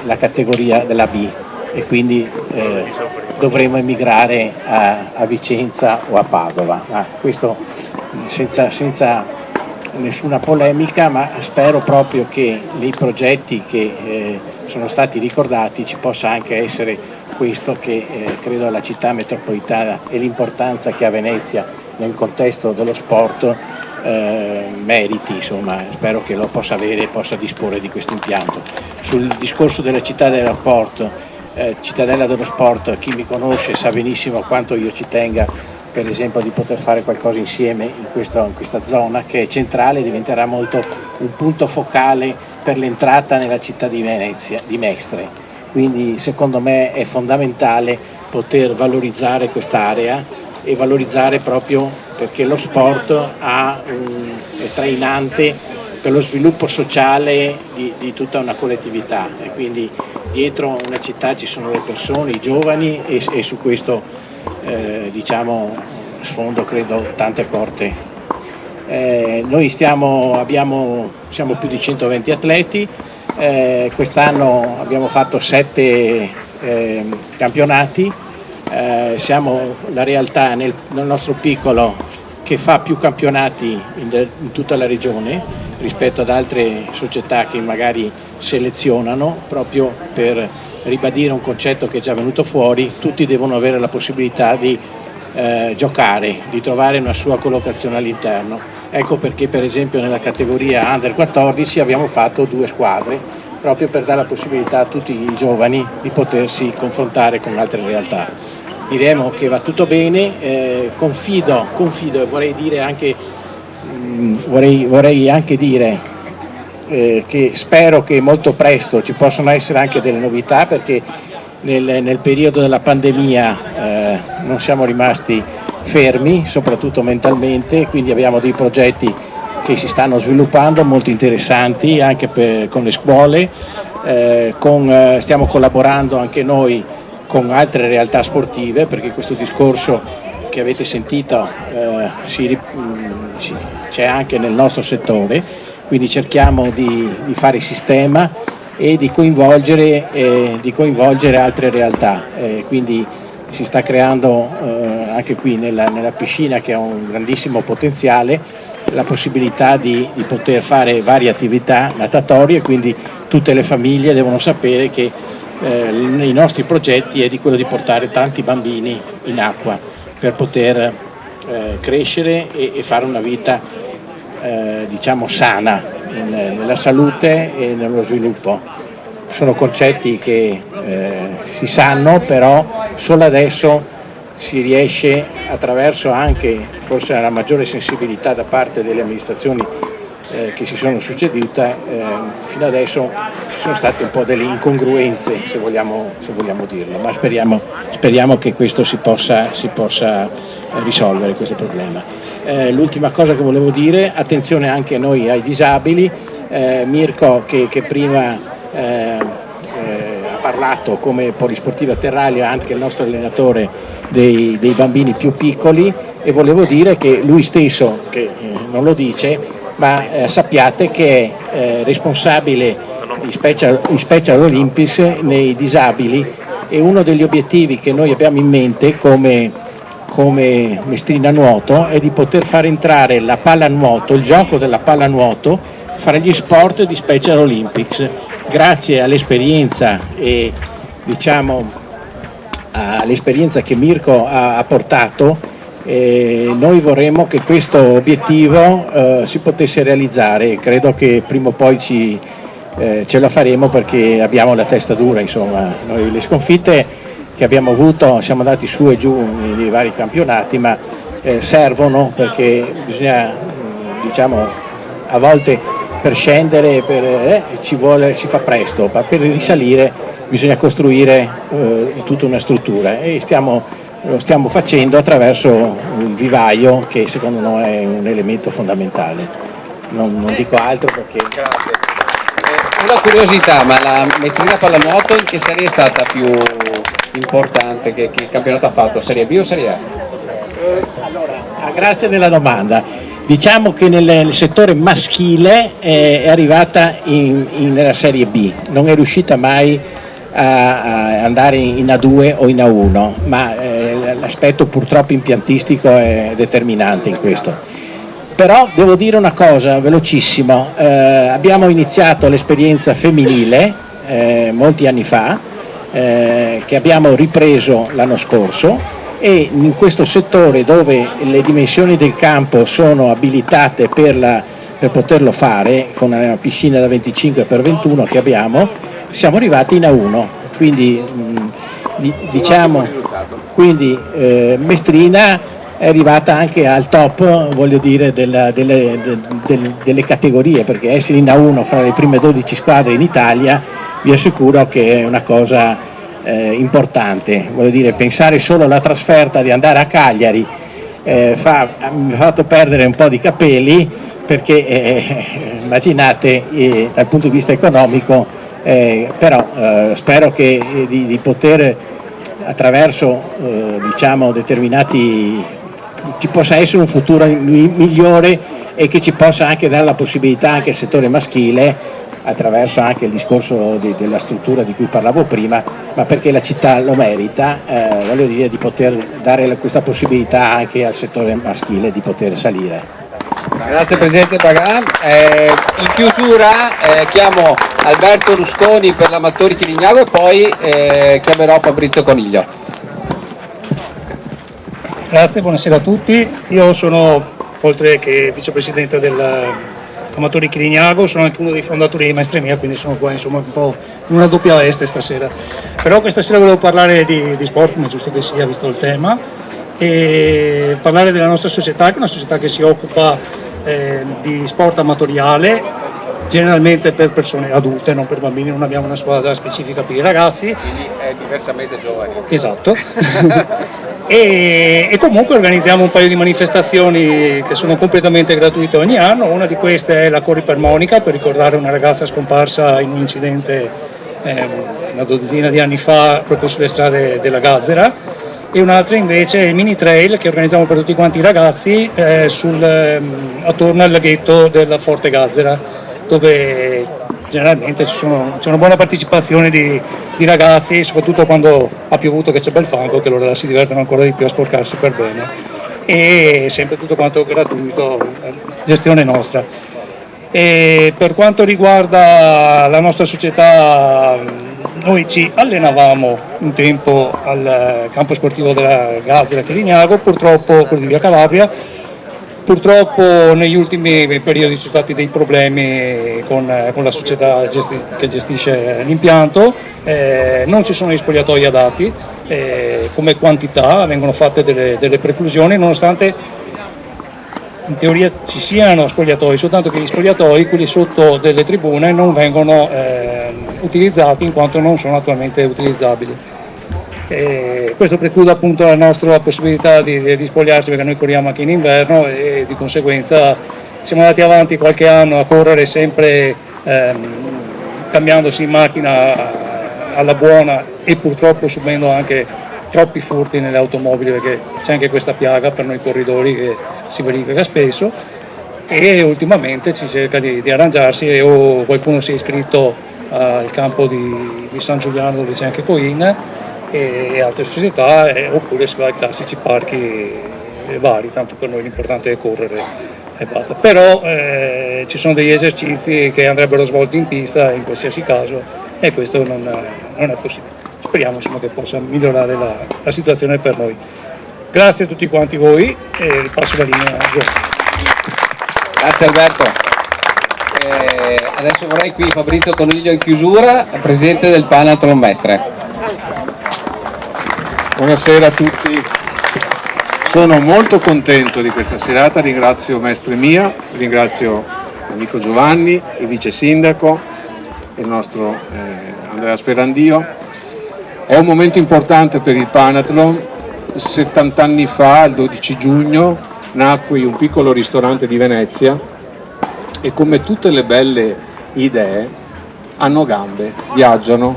la categoria della B, e quindi dovremo emigrare a Vicenza o a Padova. Questo senza nessuna polemica, ma spero proprio che nei progetti che sono stati ricordati ci possa anche essere questo, che credo alla città metropolitana e l'importanza che ha Venezia nel contesto dello sport meriti, insomma, spero che lo possa avere e possa disporre di questo impianto. Sul discorso della cittadella dello sport, chi mi conosce sa benissimo quanto io ci tenga, per esempio, di poter fare qualcosa insieme in questa zona che è centrale, diventerà molto un punto focale per l'entrata nella città di Venezia, di Mestre. Quindi secondo me è fondamentale poter valorizzare quest'area, e valorizzare proprio perché lo sport è trainante per lo sviluppo sociale di tutta una collettività, e quindi dietro una città ci sono le persone, i giovani, e su questo diciamo sfondo credo tante porte. Noi siamo più di 120 atleti, quest'anno abbiamo fatto 7 campionati. Siamo la realtà nel nostro piccolo che fa più campionati in tutta la regione rispetto ad altre società che magari selezionano, proprio per ribadire un concetto che è già venuto fuori: tutti devono avere la possibilità di giocare, di trovare una sua collocazione all'interno. Ecco perché per esempio nella categoria Under 14 abbiamo fatto 2 squadre, proprio per dare la possibilità a tutti i giovani di potersi confrontare con altre realtà. Diremo che va tutto bene, confido e vorrei anche dire che spero che molto presto ci possano essere anche delle novità, perché nel periodo della pandemia non siamo rimasti fermi, soprattutto mentalmente, quindi abbiamo dei progetti che si stanno sviluppando molto interessanti anche con le scuole, stiamo collaborando anche noi con altre realtà sportive, perché questo discorso che avete sentito c'è anche nel nostro settore, quindi cerchiamo di fare sistema e di coinvolgere altre realtà, quindi si sta creando anche qui nella piscina, che ha un grandissimo potenziale, la possibilità di poter fare varie attività natatorie, quindi tutte le famiglie devono sapere che i nostri progetti è di quello di portare tanti bambini in acqua per poter crescere e fare una vita diciamo sana nella salute e nello sviluppo. Sono concetti che si sanno, però solo adesso si riesce, attraverso anche forse la maggiore sensibilità da parte delle amministrazioni che si sono succedute, fino adesso ci sono state un po' delle incongruenze, se vogliamo dirlo, ma speriamo che questo si possa risolvere questo problema. L'ultima cosa che volevo dire, attenzione anche noi ai disabili. Mirko che prima ha parlato come polisportiva Terraglio, anche il nostro allenatore dei bambini più piccoli, e volevo dire che lui stesso, che non lo dice, ma sappiate che è responsabile di Special Olympics nei disabili, e uno degli obiettivi che noi abbiamo in mente come Mestrina Nuoto è di poter far entrare la pallanuoto, il gioco della pallanuoto, fra gli sport di Special Olympics. Grazie all'esperienza e diciamo all'esperienza che Mirko ha portato, noi vorremmo che questo obiettivo si potesse realizzare. Credo che prima o poi ce la faremo, perché abbiamo la testa dura, insomma. Noi le sconfitte che abbiamo avuto, siamo andati su e giù nei vari campionati, ma servono, perché bisogna, diciamo, a volte per scendere si fa presto, ma per risalire bisogna costruire tutta una struttura, e lo stiamo facendo attraverso un vivaio che secondo noi è un elemento fondamentale. Non dico altro perché... Grazie. Una curiosità, ma la Mestrina Pallanuoto in che serie è stata più importante? Che campionato ha fatto? Serie B o Serie A? Allora, grazie della domanda. Diciamo che nel settore maschile è arrivata nella Serie B, non è riuscita mai a andare in A2 o in A1, ma l'aspetto purtroppo impiantistico è determinante in questo. Però devo dire una cosa velocissimo, abbiamo iniziato l'esperienza femminile molti anni fa, che abbiamo ripreso l'anno scorso, e in questo settore, dove le dimensioni del campo sono abilitate per poterlo fare, con una piscina da 25x21 che abbiamo, siamo arrivati in A1, quindi Mestrina è arrivata anche al top, voglio dire, delle categorie, perché essere in A1 fra le prime 12 squadre in Italia vi assicuro che è una cosa importante. Voglio dire, pensare solo alla trasferta di andare a Cagliari mi ha fatto perdere un po' di capelli, perché immaginate dal punto di vista economico, però spero che di poter, attraverso diciamo determinati, ci possa essere un futuro migliore, e che ci possa anche dare la possibilità anche al settore maschile, attraverso anche il discorso della struttura di cui parlavo prima, ma perché la città lo merita, voglio dire, di poter dare questa possibilità anche al settore maschile di poter salire. Grazie Presidente Pagà. In chiusura chiamo Alberto Rusconi per l'Amatori Chirignago, e poi chiamerò Fabrizio Coniglio. Grazie, buonasera a tutti. Io sono, oltre che vicepresidente dell'Amatori Chirignago, sono anche uno dei fondatori di Maestre Mia, quindi sono qua insomma un po' in una doppia veste stasera. Però questa sera volevo parlare di sport, come è giusto che sia, visto il tema, e parlare della nostra società, che è una società che si occupa di sport amatoriale, generalmente per persone adulte, non per bambini, non abbiamo una squadra specifica per i ragazzi. Quindi è diversamente giovani. Esatto. E comunque organizziamo un paio di manifestazioni che sono completamente gratuite ogni anno. Una di queste è la Corri per Monica, per ricordare una ragazza scomparsa in un incidente una dozzina di anni fa proprio sulle strade della Gazzera, e un'altra invece è il mini trail che organizziamo per tutti quanti i ragazzi attorno al laghetto della Forte Gazzera, dove generalmente c'è una buona partecipazione di ragazzi, soprattutto quando ha piovuto, che c'è bel fango, che allora si divertono ancora di più a sporcarsi per bene, e sempre tutto quanto gratuito, gestione nostra. E per quanto riguarda la nostra società noi ci allenavamo un tempo al campo sportivo della Gazzi, da Chirignago, purtroppo quello di Via Calabria. Purtroppo negli ultimi periodi ci sono stati dei problemi con la società che gestisce l'impianto, non ci sono gli spogliatoi adatti, come quantità vengono fatte delle preclusioni, nonostante in teoria ci siano spogliatoi, soltanto che gli spogliatoi, quelli sotto delle tribune, non vengono utilizzati in quanto non sono attualmente utilizzabili. Questo preclude appunto la nostra possibilità di spogliarsi, perché noi corriamo anche in inverno e di conseguenza siamo andati avanti qualche anno a correre sempre cambiandosi in macchina alla buona e purtroppo subendo anche troppi furti nelle automobili, perché c'è anche questa piaga per noi corridori che si verifica spesso, e ultimamente ci cerca di arrangiarsi, o qualcuno si è iscritto al campo di San Giuliano dove c'è anche Coin e altre società, oppure si va ai classici parchi vari, tanto per noi l'importante è correre e basta. Però ci sono degli esercizi che andrebbero svolti in pista in qualsiasi caso, e questo non è possibile. Speriamo insomma che possa migliorare la situazione per noi. Grazie a tutti quanti voi e passo la linea a Giovanni. Grazie Alberto. Adesso vorrei qui Fabrizio Coniglio in chiusura, presidente del Panathlon Mestre. Buonasera a tutti, sono molto contento di questa serata, ringrazio Mestre Mia, ringrazio l'amico Giovanni, il vice sindaco, il nostro Andrea Sperandio. È un momento importante per il Panathlon. 70 anni fa, il 12 giugno, nacque un piccolo ristorante di Venezia e, come tutte le belle idee, hanno gambe, viaggiano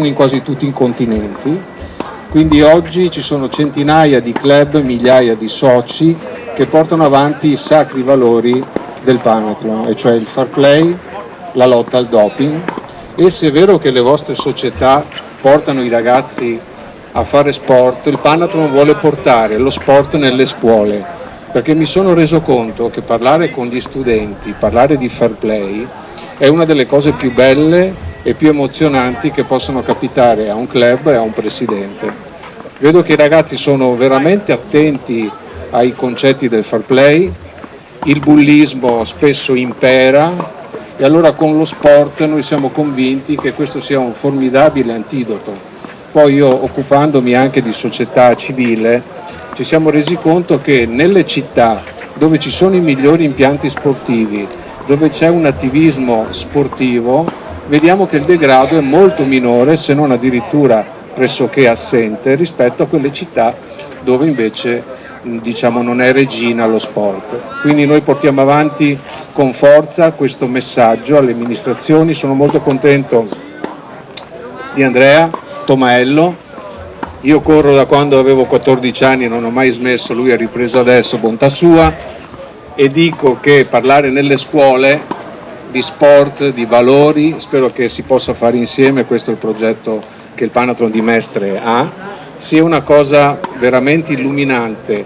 in quasi tutti i continenti. Quindi oggi ci sono centinaia di club, migliaia di soci che portano avanti i sacri valori del Panathlon, e cioè il fair play, la lotta al doping. E se è vero che le vostre società portano i ragazzi a fare sport, il Panathlon vuole portare lo sport nelle scuole, perché mi sono reso conto che parlare con gli studenti, parlare di fair play, è una delle cose più belle e più emozionanti che possono capitare a un club e a un presidente. Vedo che i ragazzi sono veramente attenti ai concetti del fair play, il bullismo spesso impera, e allora con lo sport noi siamo convinti che questo sia un formidabile antidoto. Poi io, occupandomi anche di società civile, ci siamo resi conto che nelle città dove ci sono i migliori impianti sportivi, dove c'è un attivismo sportivo, vediamo che il degrado è molto minore, se non addirittura pressoché assente, rispetto a quelle città dove invece non è regina lo sport. Quindi noi portiamo avanti con forza questo messaggio alle amministrazioni. Sono molto contento di Andrea Tomaello, io corro da quando avevo 14 anni e non ho mai smesso, lui ha ripreso adesso, bontà sua, e dico che parlare nelle scuole di sport, di valori, spero che si possa fare insieme, questo è il progetto che il Panathlon di Mestre ha, sia una cosa veramente illuminante,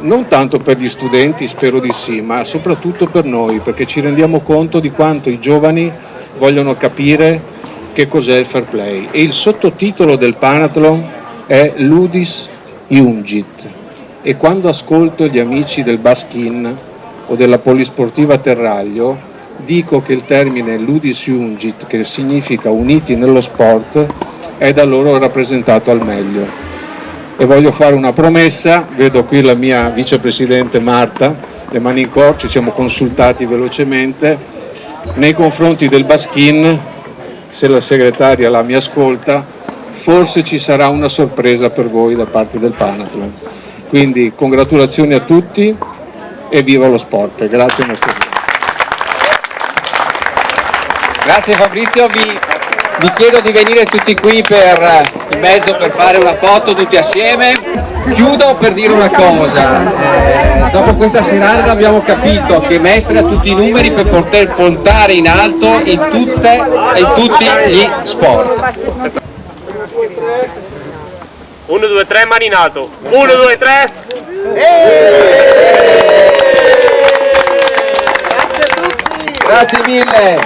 non tanto per gli studenti, spero di sì, ma soprattutto per noi, perché ci rendiamo conto di quanto i giovani vogliono capire che cos'è il fair play. E il sottotitolo del Panathlon è Ludis Iungit, e quando ascolto gli amici del Baskin o della Polisportiva Terraglio dico che il termine Ludis Iungit, che significa uniti nello sport, è da loro rappresentato al meglio. E voglio fare una promessa, vedo qui la mia vicepresidente Marta, le mani in cor, ci siamo consultati velocemente, nei confronti del Baskin, se la segretaria mi ascolta, forse ci sarà una sorpresa per voi da parte del Panathlon. Quindi congratulazioni a tutti e viva lo sport. Grazie nostro. Grazie Fabrizio, vi chiedo di venire tutti qui in mezzo per fare una foto tutti assieme. Chiudo per dire una cosa, dopo questa serata abbiamo capito che Mestre ha tutti i numeri per poter puntare in alto in tutti gli sport. 1, 2, 3, mani in alto. 1, 2, 3. Grazie mille.